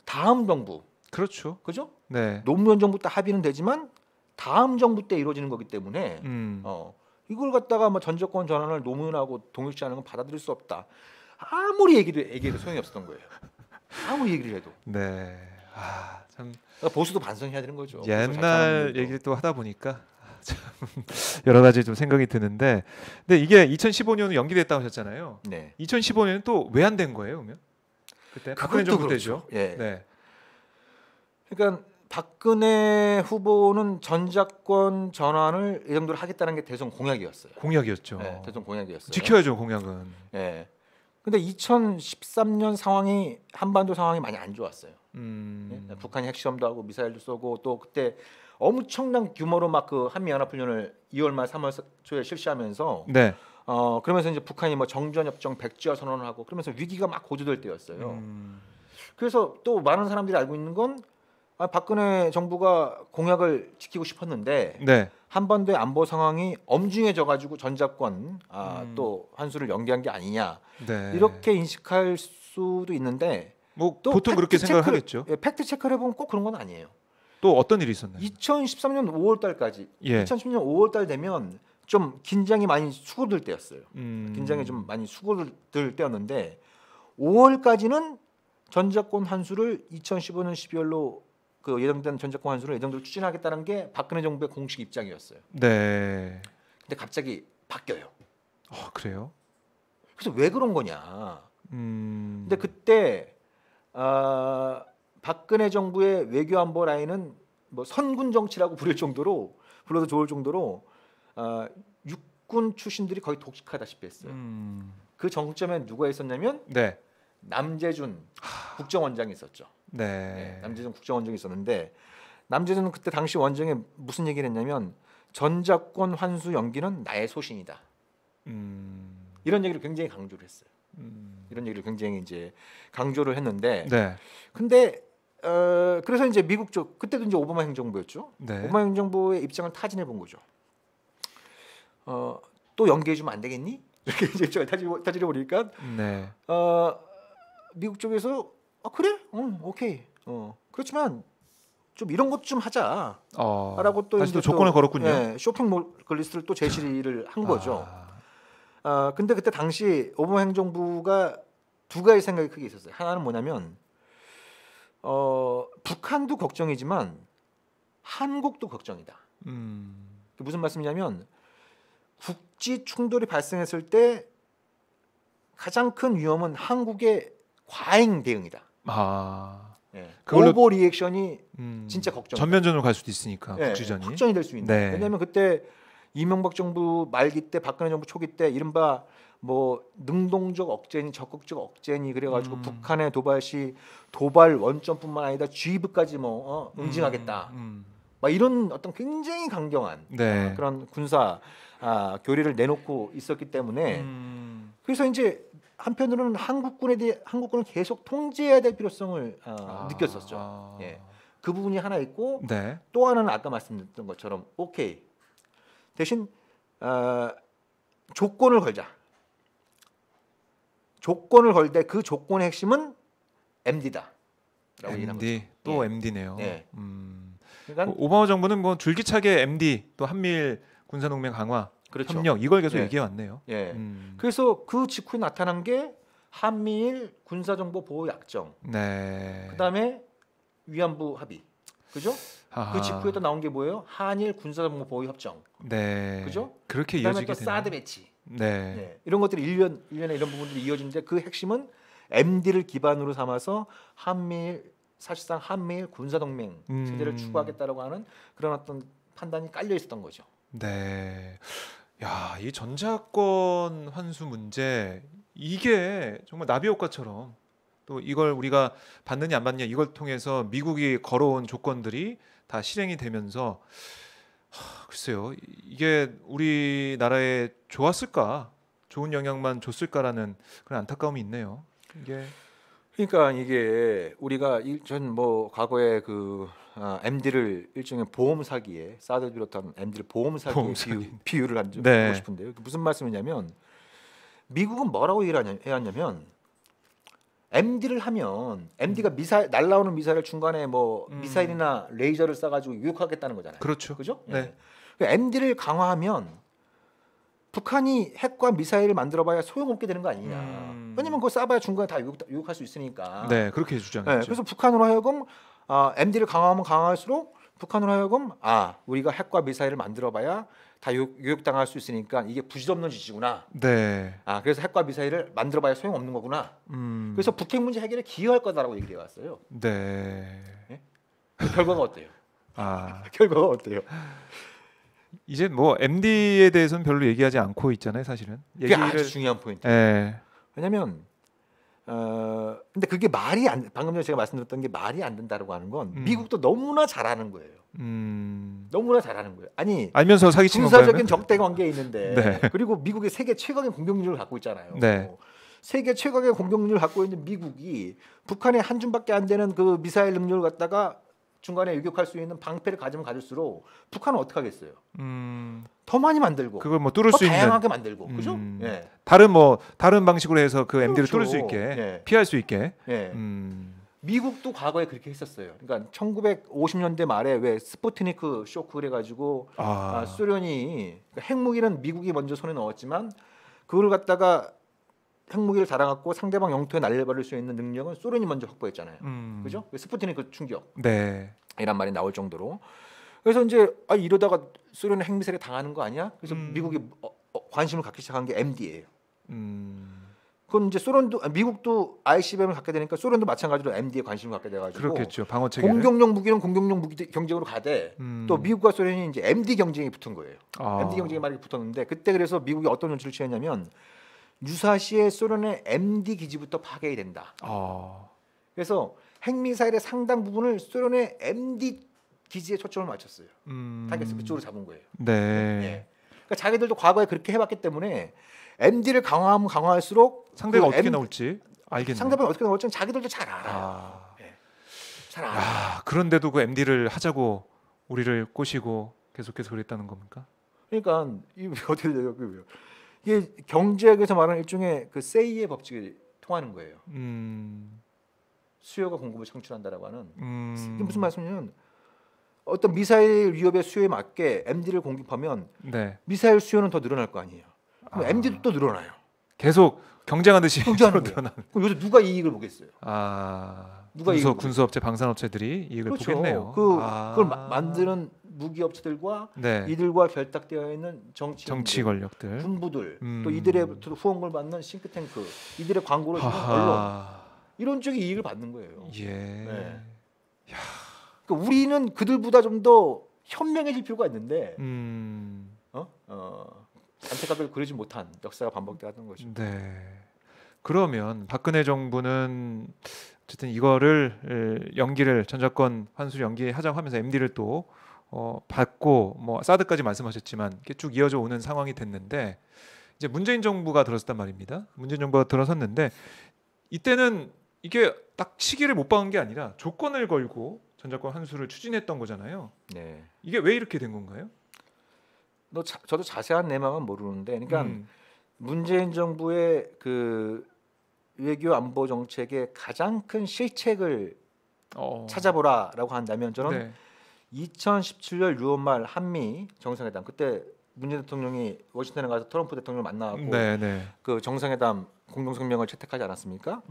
B: 다음 정부
A: 그렇죠.
B: 그죠?
A: 네.
B: 노무현 정부 때 합의는 되지만 다음 정부 때 이루어지는 거기 때문에 이걸 갖다가 뭐 전적권 전환을 노무현하고 동일시하는 건 받아들일 수 없다. 아무리 얘기해도 소용이 없었던 거예요. 아무리 얘기를 해도.
A: 네. 참
B: 그러니까 보수도 반성해야 되는 거죠.
A: 옛날 얘기를 또 하다 보니까 참 여러 가지 좀 생각이 드는데, 근데 이게 2015년 연기됐다고 하셨잖아요.
B: 네.
A: 2015년은 또 왜 안 된 거예요, 그러면? 그때 박근혜 정부 때죠.
B: 그렇죠. 예.
A: 네.
B: 그러니까 박근혜 후보는 전작권 전환을 이 정도로 하겠다는 게 대선 공약이었어요.
A: 공약이었죠.
B: 네, 대선 공약이었어요.
A: 지켜야죠, 공약은.
B: 예. 근데 2013년 상황이 한반도 상황이 많이 안 좋았어요. 예? 북한이 핵시험도 하고 미사일도 쏘고 또 그때 엄청난 규모로 막 그 한미 연합훈련을 2월 말 3월 초에 실시하면서
A: 네.
B: 그러면서 이제 북한이 뭐 정전협정 백지화 선언을 하고 그러면서 위기가 막 고조될 때였어요. 그래서 또 많은 사람들이 알고 있는 건 박근혜 정부가 공약을 지키고 싶었는데
A: 네.
B: 한반도의 안보 상황이 엄중해져 가지고 전작권 또 환수를 연기한 게 아니냐
A: 네.
B: 이렇게 인식할 수도 있는데
A: 뭐
B: 또
A: 보통 그렇게 생각을 하겠죠.
B: 팩트 체크를 해보면 꼭 그런 건 아니에요.
A: 또 어떤 일이 있었나요?
B: 2013년 5월달까지,
A: 예.
B: 2010년 5월달 되면 좀 긴장이 많이 수그러들 때였어요. 긴장이 좀 많이 수그러들 때였는데 5월까지는 전작권 환수를 2015년 12월로 그 예정된 전작권 환수를 예정대로 추진하겠다는 게 박근혜 정부의 공식 입장이었어요.
A: 네.
B: 근데 갑자기 바뀌어요.
A: 그래요?
B: 그래서 왜 그런 거냐?
A: 음.
B: 근데 그때 박근혜 정부의 외교안보 라인은 뭐 선군 정치라고 부를 정도로 불러도 좋을 정도로 육군 출신들이 거의 독식하다시피 했어요. 그 정점에 누가 있었냐면
A: 네.
B: 남재준 국정원장이 있었죠.
A: 네.
B: 남재준 국정원장이 있었는데 남재준은 그때 당시 원장에 무슨 얘기를 했냐면 전작권 환수 연기는 나의 소신이다. 이런 얘기를 굉장히 강조를 했어요. 이런 얘기를 굉장히 이제 강조를 했는데
A: 네.
B: 근데 그래서 이제 미국 쪽 그때도 이제 오바마 행정부였죠.
A: 네.
B: 오바마 행정부의 입장을 타진해 본 거죠. 또 연기해 주면 안 되겠니? 이렇게 이제 입장을 타진해 보니까
A: 네.
B: 미국 쪽에서 그래, 오케이, 그렇지만 좀 이런 것 좀 하자. 라고 또
A: 다시 또
B: 이제
A: 조건을 걸었군요.
B: 네, 쇼핑몰 리스트를 또 제시를 한 거죠. 근데 그때 당시 오바마 행정부가 두 가지 생각이 크게 있었어요. 하나는 뭐냐면 북한도 걱정이지만 한국도 걱정이다. 무슨 말씀이냐면 국지 충돌이 발생했을 때 가장 큰 위험은 한국의 과잉 대응이다.
A: 그걸로
B: 오버 리액션이 진짜 걱정.
A: 전면전으로 갈 수도 있으니까 국지전이
B: 확정이 될 수 있는.
A: 네.
B: 왜냐하면 그때 이명박 정부 말기 때 박근혜 정부 초기 때 이른바 뭐 능동적 억제니 적극적 억제니 그래가지고 북한의 도발 시 도발 원점뿐만 아니라 G부까지 뭐 응징하겠다. 막 이런 어떤 굉장히 강경한
A: 네.
B: 그런 군사 교리를 내놓고 있었기 때문에 그래서 이제 한편으로는 한국군을 계속 통제해야 될 필요성을 느꼈었죠. 예. 그 부분이 하나 있고
A: 네.
B: 또 하나는 아까 말씀드렸던 것처럼 오케이 대신 조건을 걸자. 조건을 걸 때 그 조건의 핵심은 MD다.
A: MD 또 MD네요.
B: 예.
A: 그러니까 오바마 정부는 뭐 줄기차게 MD 또 한미일 군사동맹 강화
B: 그렇죠.
A: 협력 이걸 계속
B: 예.
A: 얘기해 왔네요.
B: 예. 그래서 그 직후에 나타난 게 한미일 군사정보 보호 약정.
A: 네.
B: 그다음에 위안부 합의. 그죠? 그 직후에 또 나온 게 뭐예요? 한일 군사정보 보호 협정.
A: 네.
B: 그죠?
A: 그렇게
B: 그다음에
A: 이어지게
B: 또
A: 되네요.
B: 사드 배치.
A: 네.
B: 네. 이런 것들이 일련에 이런 부분들이 이어지는데 그 핵심은 MD를 기반으로 삼아서 사실상 한미일 군사동맹 체제를 추구하겠다라고 하는 그런 어떤 판단이 깔려 있었던 거죠.
A: 네. 야, 이 전자권 환수 문제 이게 정말 나비 효과처럼 또 이걸 우리가 받느냐 안 받느냐 이걸 통해서 미국이 걸어온 조건들이 다 실행이 되면서 글쎄요, 이게 우리나라에 좋았을까? 좋은 영향만 줬을까라는 그런 안타까움이 있네요.
B: 그러니까 이게 우리가 전 뭐 과거에 그 MD를 일종의 보험 사기에 사드를 비롯한 MD를 보험 사기에 비유를 한 적 하고 싶은데요. 무슨 말씀이냐면 미국은 뭐라고 해왔냐면 MD를 하면 MD가 날라오는 미사일 중간에 뭐 미사일이나 레이저를 쏴가지고 유혹하겠다는 거잖아요.
A: 그렇죠.
B: 그죠?
A: 네.
B: MD를 강화하면 북한이 핵과 미사일을 만들어봐야 소용없게 되는 거 아니냐. 왜냐면 그거 쏴봐야 중간에 다 유혹할 수 있으니까.
A: 네, 그렇게 주장했죠.
B: 네, 그래서 북한으로 하여금 MD를 강화하면 강화할수록 북한으로 하여금 우리가 핵과 미사일을 만들어봐야 다 유혹당할 수 있으니까 이게 부질없는 짓이구나.
A: 네.
B: 그래서 핵과 미사일을 만들어봐야 소용없는 거구나. 그래서 북핵 문제 해결에 기여할 거다라고 얘기해 왔어요.
A: 네.
B: 네? 결과가 어때요? 결과가 어때요?
A: 이제 뭐 MD에 대해서는 별로 얘기하지 않고 있잖아요, 사실은.
B: 그게 아주 중요한 포인트.
A: 네.
B: 왜냐하면 근데 그게 방금 전에 제가 말씀드렸던 게 말이 안 된다라고 하는 건 미국도 너무나 잘하는 거예요. 너무나 잘하는 거예요. 아니
A: 알면서 사기친
B: 군사적인 적대 관계에 있는데
A: 네.
B: 그리고 미국이 세계 최강의 공격력을 갖고 있잖아요.
A: 네.
B: 세계 최강의 공격력을 갖고 있는 미국이 북한의 한 줌밖에 안 되는 그 미사일 능력을 갖다가 중간에 유격할 수 있는 방패를 가지면 가질수록 북한은 어떻게 하겠어요? 더 많이 만들고
A: 그걸 뭐 뚫을 수 있는
B: 다양하게 만들고 그죠? 예.
A: 다른 방식으로 해서 그 MD를
B: 그렇죠.
A: 뚫을 수 있게
B: 예.
A: 피할 수 있게.
B: 예. 미국도 과거에 그렇게 했었어요. 그러니까 1950년대 말에 왜 스푸트니크 쇼크 그래가지고 소련이 핵무기는 미국이 먼저 손에 넣었지만 그걸 갖다가 핵무기를 달아갖고 상대방 영토에 날려버릴 수 있는 능력은 소련이 먼저 확보했잖아요. 그죠? 스푸트니크 충격.
A: 네.
B: 이란 말이 나올 정도로. 그래서 이제 이러다가 소련의 핵미사일에 당하는 거 아니야? 그래서 미국이 관심을 갖기 시작한 게 MD예요. 그건 이제 소련도 미국도 ICBM을 갖게 되니까 소련도 마찬가지로 MD에 관심을 갖게 돼가지고
A: 그렇겠죠. 방어 체계.
B: 공격용 무기는 공격용 무기 경쟁으로 가되 또 미국과 소련이 이제 MD 경쟁이 붙은 거예요.
A: 아.
B: MD 경쟁이 많이 붙었는데 그때 그래서 미국이 어떤 조치를 취했냐면 유사시에 소련의 MD 기지부터 파괴해야 된다.
A: 아.
B: 그래서 핵미사일의 상당 부분을 소련의 MD 기지에 초점을 맞췄어요. 타겟을 그쪽으로 잡은 거예요.
A: 네.
B: 예. 그러니까 자기들도 과거에 그렇게 해봤기 때문에 MD를 강화하면 강화할수록
A: 상대가
B: 그
A: 어떻게
B: M-
A: 나올지 알겠네.
B: 상대방이 어떻게 나올지는 자기들도 잘 알아요.
A: 아.
B: 예. 잘 알아요.
A: 야, 그런데도 그 MD를 하자고 우리를 꼬시고 계속해서 그랬다는 겁니까?
B: 그러니까 이 어떻게 돼요? 이게 경제학에서 말하는 일종의 그 세이의 법칙이 통하는 거예요. 수요가 공급을 창출한다라고 하는 이게 무슨 말씀이냐면 어떤 미사일 위협의 수요에 맞게 MD를 공급하면
A: 네.
B: 미사일 수요는 더 늘어날 거 아니에요. 그럼
A: 아.
B: MD도 또 늘어나요.
A: 계속 경쟁하듯이
B: 경쟁하는
A: 서로
B: 거예요.
A: 늘어나는.
B: 그럼 요새 누가 이익을 보겠어요?
A: 아.
B: 누가 이익을
A: 군수업체, 방산업체들이 이익을
B: 그렇죠.
A: 보겠네요.
B: 그걸 만드는 무기 업체들과
A: 네.
B: 이들과 결탁되어 있는
A: 정치 권력들.
B: 군부들 또 이들의 후원을 받는 싱크탱크 이들의 광고를 주는 언론
A: 하하.
B: 이런 쪽이 이익을 받는 거예요.
A: 예.
B: 네. 그러니까 우리는 그들보다 좀 더 현명해질 필요가 있는데 안타깝게 그러지 못한 역사가 반복되는 거죠.
A: 네. 그러면 박근혜 정부는 어쨌든 이거를 연기를 전작권 환수 연기하자고 하면서 MD를 또 받고 뭐 사드까지 말씀하셨지만 이렇게 쭉 이어져 오는 상황이 됐는데 이제 문재인 정부가 들어섰단 말입니다. 문재인 정부가 들어섰는데 이때는 이게 딱 시기를 못 박은 게 아니라 조건을 걸고 전작권 환수를 추진했던 거잖아요.
B: 네.
A: 이게 왜 이렇게 된 건가요?
B: 저도 자세한 내막은 모르는데, 그러니까 문재인 정부의 그 외교 안보 정책의 가장 큰 실책을 찾아보라라고 한다면 저는
A: 네.
B: 2017년 6월 말 한미 정상회담 그때 문재인 대통령이 워싱턴에 가서 트럼프 대통령을 만나고
A: 네, 네.
B: 그 정상회담 공동성명을 채택하지 않았습니까?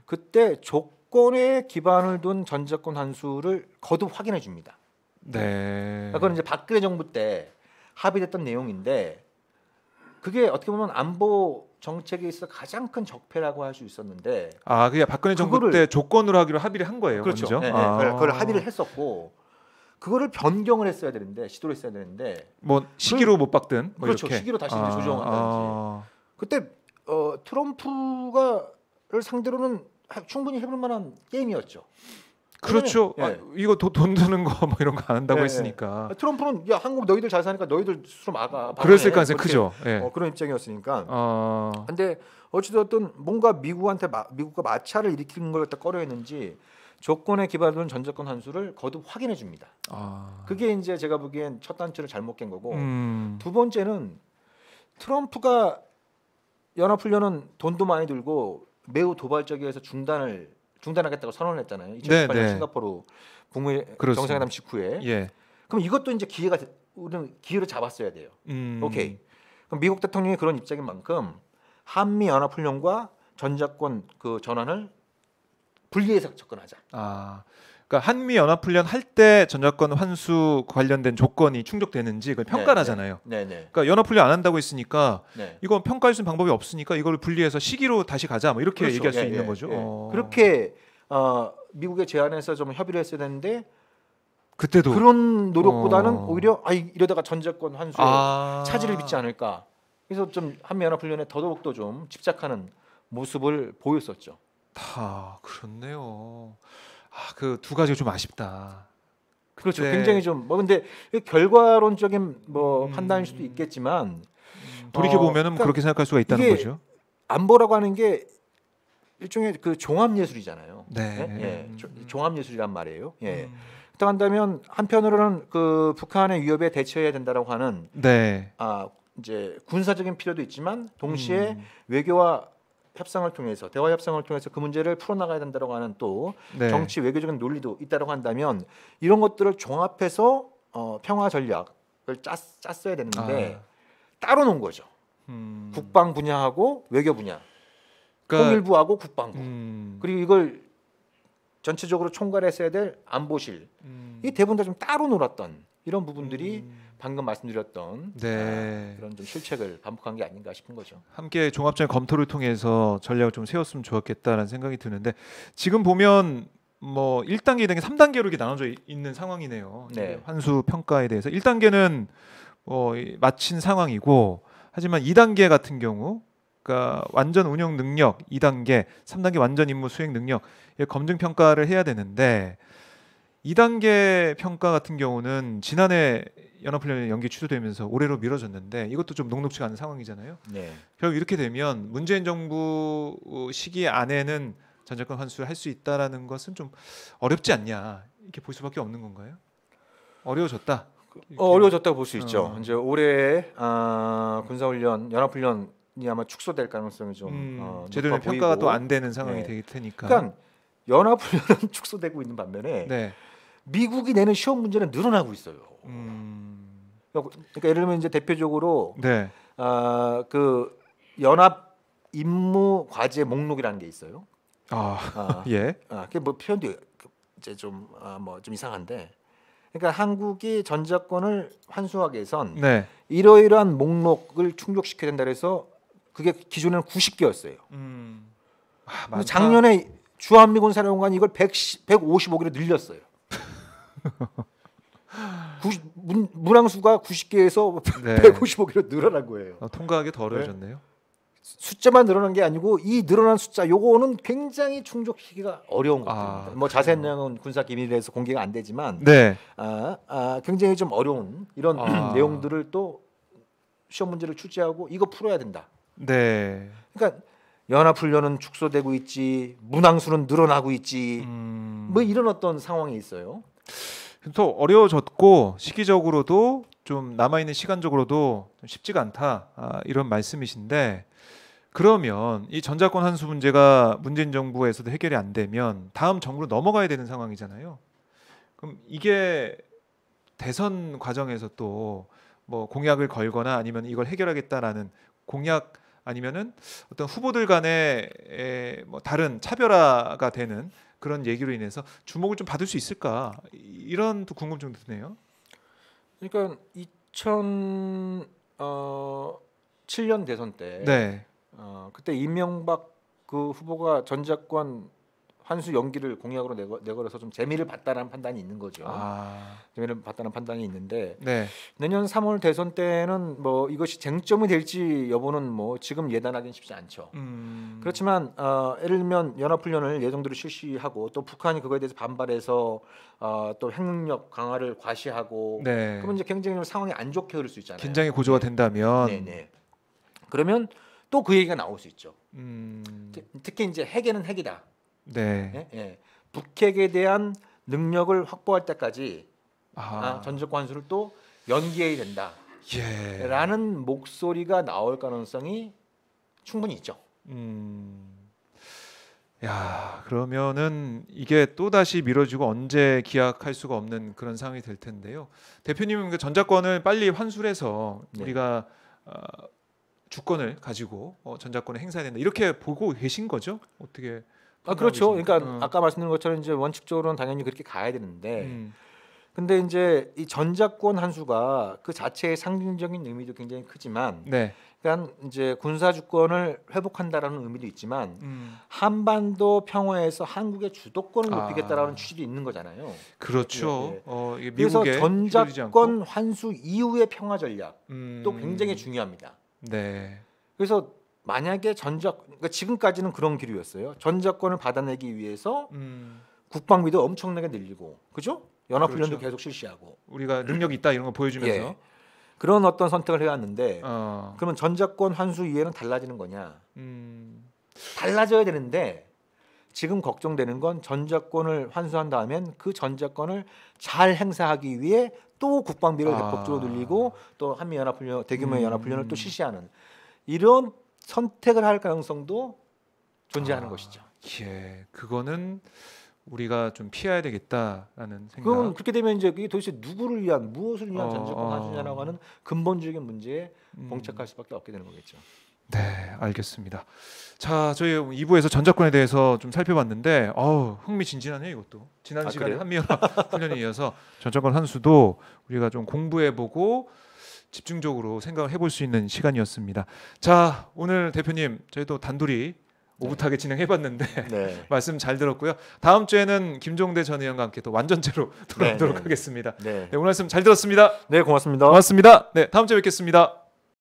A: 그때
B: 조건에 기반을 둔 전작권 환수를 거듭 확인해 줍니다.
A: 네.
B: 그건 이제 박근혜 정부 때 합의됐던 내용인데 그게 어떻게 보면 안보 정책에 있어 가장 큰 적폐라고 할 수 있었는데
A: 아, 그게 박근혜 정부 때 조건으로 하기로 합의를 한 거예요.
B: 그렇죠.
A: 먼저?
B: 네, 그걸 합의를 했었고 그거를 변경을 했어야 되는데 시도를 했어야 되는데
A: 뭐 시기로 못 박든 뭐
B: 그렇죠.
A: 이렇게.
B: 시기로 다시 이제 조정한다든지 그때 트럼프가를 상대로는 충분히 해볼 만한 게임이었죠.
A: 그렇죠.
B: 예.
A: 이거 돈 드는 거 뭐 이런 거 안 한다고
B: 예,
A: 했으니까.
B: 트럼프는 야 한국 너희들 잘 사니까 너희들 스스로 막아.
A: 그랬을 가능성이 크죠. 예.
B: 그런 입장이었으니까. 근데 어찌됐든 뭔가 미국과 마찰을 일으키는 걸 갖다 꺼려했는지 조건에 기반한 전작권 환수를 거듭 확인해 줍니다. 그게 이제 제가 보기엔 첫 단추를 잘못 깬 거고 두 번째는 트럼프가 연합훈련은 돈도 많이 들고 매우 도발적이어서 중단하겠다고 선언을 했잖아요. 2018년
A: 네.
B: 싱가포르 북미
A: 그렇습니다.
B: 정상회담 직후에.
A: 예.
B: 그럼 이것도 이제 우리는 기회를 잡았어야 돼요. 오케이. 그럼 미국 대통령이 그런 입장인 만큼 한미 연합훈련과 전작권 그 전환을 분리해서 접근하자.
A: 그러니까 한미 연합훈련 할 때 전작권 환수 관련된 조건이 충족되는지 그걸 평가를 하잖아요.
B: 네네.
A: 그러니까 연합훈련 안 한다고 했으니까
B: 네.
A: 이건 평가할 수 있는 방법이 없으니까 이걸 분리해서 시기로 다시 가자 뭐 이렇게
B: 그렇죠.
A: 얘기할 수
B: 예,
A: 있는
B: 예,
A: 거죠.
B: 예. 그렇게 미국의 제안에서 좀 협의를 했어야 되는데
A: 그때도
B: 그런 노력보다는 오히려 이러다가 전작권 환수에 차질을 빚지 않을까. 그래서 좀 한미 연합훈련에 더더욱더 좀 집착하는 모습을 보였었죠.
A: 다 그렇네요. 그 두 가지가 좀 아쉽다.
B: 그렇죠.
A: 그때
B: 굉장히 좀 근데 결과론적인 판단일 수도 있겠지만
A: 돌이켜 보면은
B: 그러니까
A: 그렇게 생각할 수가 있다는
B: 이게
A: 거죠.
B: 안보라고 하는 게 일종의 그 종합 예술이잖아요.
A: 네.
B: 종합 예술이란 말이에요. 예. 그렇다고 한다면 한편으로는 그 북한의 위협에 대처해야 된다라고 하는
A: 네.
B: 이제 군사적인 필요도 있지만 동시에 외교와 협상을 통해서 대화 협상을 통해서 그 문제를 풀어나가야 된다라고 하는 또
A: 네.
B: 정치 외교적인 논리도 있다라고 한다면 이런 것들을 종합해서 평화 전략을 짰어야 되는데 따로 놓은 거죠. 국방 분야하고 외교 분야, 통일부하고 국방부 그리고 이걸 전체적으로 총괄했어야 될 안보실 이 대부분 다 좀 따로 놀았던 이런 부분들이 방금 말씀드렸던
A: 네.
B: 그런 좀 실책을 반복한 게 아닌가 싶은 거죠.
A: 함께 종합적인 검토를 통해서 전략을 좀 세웠으면 좋았겠다라는 생각이 드는데 지금 보면 뭐 1단계, 2단계, 3단계로 이렇게 나눠져 있는 상황이네요.
B: 네.
A: 환수 평가에 대해서 1단계는 마친 상황이고 하지만 2단계 같은 경우 그러니까 완전 운영 능력 2단계, 3단계 완전 임무 수행 능력 검증 평가를 해야 되는데 2단계 평가 같은 경우는 지난해 연합훈련이 연기 취소되면서 올해로 미뤄졌는데 이것도 좀 녹록지가 않은 상황이잖아요.
B: 네.
A: 결국 이렇게 되면 문재인 정부 시기 안에는 전작권 환수를 할 수 있다라는 것은 좀 어렵지 않냐 이렇게 볼 수밖에 없는 건가요? 어려워졌다.
B: 어려워졌다고 볼 수 있죠.
A: 어.
B: 이제 올해 군사훈련, 연합훈련이 아마 축소될 가능성이 좀
A: 제대로
B: 높아
A: 평가가
B: 보이고.
A: 또 안 되는 상황이
B: 네.
A: 되게 테니까.
B: 그러니까 연합훈련은 축소되고 있는 반면에
A: 네.
B: 미국이 내는 시험 문제는 늘어나고 있어요. 그러니까 예를 들면 이제 대표적으로
A: 네.
B: 그 연합 임무 과제 목록이라는 게 있어요.
A: 예.
B: 그게 뭐 표현도 이제 좀 좀 이상한데, 그러니까 한국이 전작권을 환수하기 위해선
A: 네.
B: 이러이러한 목록을 충족시켜야 된다 그래서 그게 기존에는 90개였어요. 근데 작년에 주한미군 사령관이 이걸 155개로 늘렸어요. 문항수가 90개에서
A: 네.
B: 155개로 늘어난 거예요.
A: 통과하기 더 어려워졌네요.
B: 숫자만 늘어난 게 아니고 이 늘어난 숫자 요거는 굉장히 충족시키기가 어려운 것들입니다. 뭐 자세한 내용은 군사 기밀에서 공개가 안 되지만
A: 네.
B: 굉장히 좀 어려운 이런 내용들을 또 시험 문제를 출제하고 이거 풀어야 된다.
A: 네.
B: 그러니까 연합훈련은 축소되고 있지, 문항수는 늘어나고 있지, 뭐 이런 어떤 상황이 있어요.
A: 또 어려워졌고 시기적으로도 좀 남아있는 시간적으로도 좀 쉽지가 않다 이런 말씀이신데 그러면 이 전작권 환수 문제가 문재인 정부에서도 해결이 안 되면 다음 정부로 넘어가야 되는 상황이잖아요. 그럼 이게 대선 과정에서 또 뭐 공약을 걸거나 아니면 이걸 해결하겠다라는 공약 아니면은 어떤 후보들 간의 뭐 다른 차별화가 되는 그런 얘기로 인해서 주목을 좀 받을 수 있을까 이런 또 궁금증도 드네요.
B: 그러니까 2007년 대선 때
A: 네.
B: 그때 이명박 그 후보가 전작권 환수 연기를 공약으로 내걸어서 좀 재미를 봤다는 판단이 있는 거죠. 재미를 봤다는 판단이 있는데
A: 네.
B: 내년 3월 대선 때는 뭐 이것이 쟁점이 될지 여부는 뭐 지금 예단하기는 쉽지 않죠. 그렇지만 예를 들면 연합훈련을 예정대로 실시하고 또 북한이 그거에 대해서 반발해서 또 핵능력 강화를 과시하고
A: 네.
B: 그러면 이제 굉장히 상황이 안 좋게 흐를 수 있잖아요.
A: 긴장의 고조가 된다면
B: 네네. 그러면 또 그 얘기가 나올 수 있죠. 특히 이제 핵에는 핵이다.
A: 네.
B: 예. 북핵에 대한 능력을 확보할 때까지 전적 환수를 또 연기해야 된다.
A: 예.
B: 라는 목소리가 나올 가능성이 충분히 있죠.
A: 야, 그러면은 이게 또 다시 미뤄지고 언제 기약할 수가 없는 그런 상황이 될 텐데요. 대표님은 그 전작권을 빨리 환수해서
B: 네.
A: 우리가 주권을 가지고 전작권을 행사해야 된다. 이렇게 보고 계신 거죠? 어떻게?
B: 그렇죠.
A: 계십니까?
B: 그러니까 아까 말씀드린 것처럼 이제 원칙적으로는 당연히 그렇게 가야 되는데, 근데 이제 이 전작권 환수가 그 자체의 상징적인 의미도 굉장히 크지만,
A: 네.
B: 그러니까 이제 군사 주권을 회복한다라는 의미도 있지만 한반도 평화에서 한국의 주도권을 높이겠다라는 취지도 있는 거잖아요.
A: 그렇죠. 이게
B: 그래서
A: 미국에
B: 전작권 환수 이후의 평화 전략도 굉장히 중요합니다.
A: 네.
B: 그래서 만약에 그러니까 지금까지는 그런 기류였어요. 전작권을 받아내기 위해서 국방비도 엄청나게 늘리고, 그죠? 연합훈련도
A: 그렇죠.
B: 계속 실시하고
A: 우리가 능력이 있다 이런 거 보여주면서
B: 예. 그런 어떤 선택을 해왔는데,
A: 어.
B: 그러면 전작권 환수 이후에는 달라지는 거냐? 달라져야 되는데 지금 걱정되는 건 전작권을 환수한 다음엔 그 전작권을 잘 행사하기 위해 또 국방비를 대폭적으로 늘리고 또 한미연합훈련 대규모의 연합훈련을 또 실시하는 이런 선택을 할 가능성도 존재하는 것이죠.
A: 예, 그거는 우리가 좀 피해야 되겠다라는 생각.
B: 그럼 그렇게 되면 이제 이게 도대체 누구를 위한 무엇을 위한 전작권 환수냐라고 하는 근본적인 문제에 봉착할 수밖에 없게 되는 거겠죠.
A: 네, 알겠습니다. 자, 저희 2부에서 전작권에 대해서 좀 살펴봤는데 흥미진진하네요. 이것도 지난 시간에
B: 그래요?
A: 한미연합 훈련에 이어서 전작권 선수도 우리가 좀 공부해보고 집중적으로 생각을 해볼 수 있는 시간이었습니다. 자, 오늘 대표님 저희도 단둘이 오붓하게 진행해봤는데
B: 네.
A: 말씀 잘 들었고요. 다음 주에는 김종대 전 의원과 함께 또 완전체로 돌아오도록
B: 네.
A: 하겠습니다.
B: 네.
A: 네, 오늘 말씀 잘 들었습니다.
B: 네, 고맙습니다.
A: 고맙습니다. 네, 다음 주에 뵙겠습니다.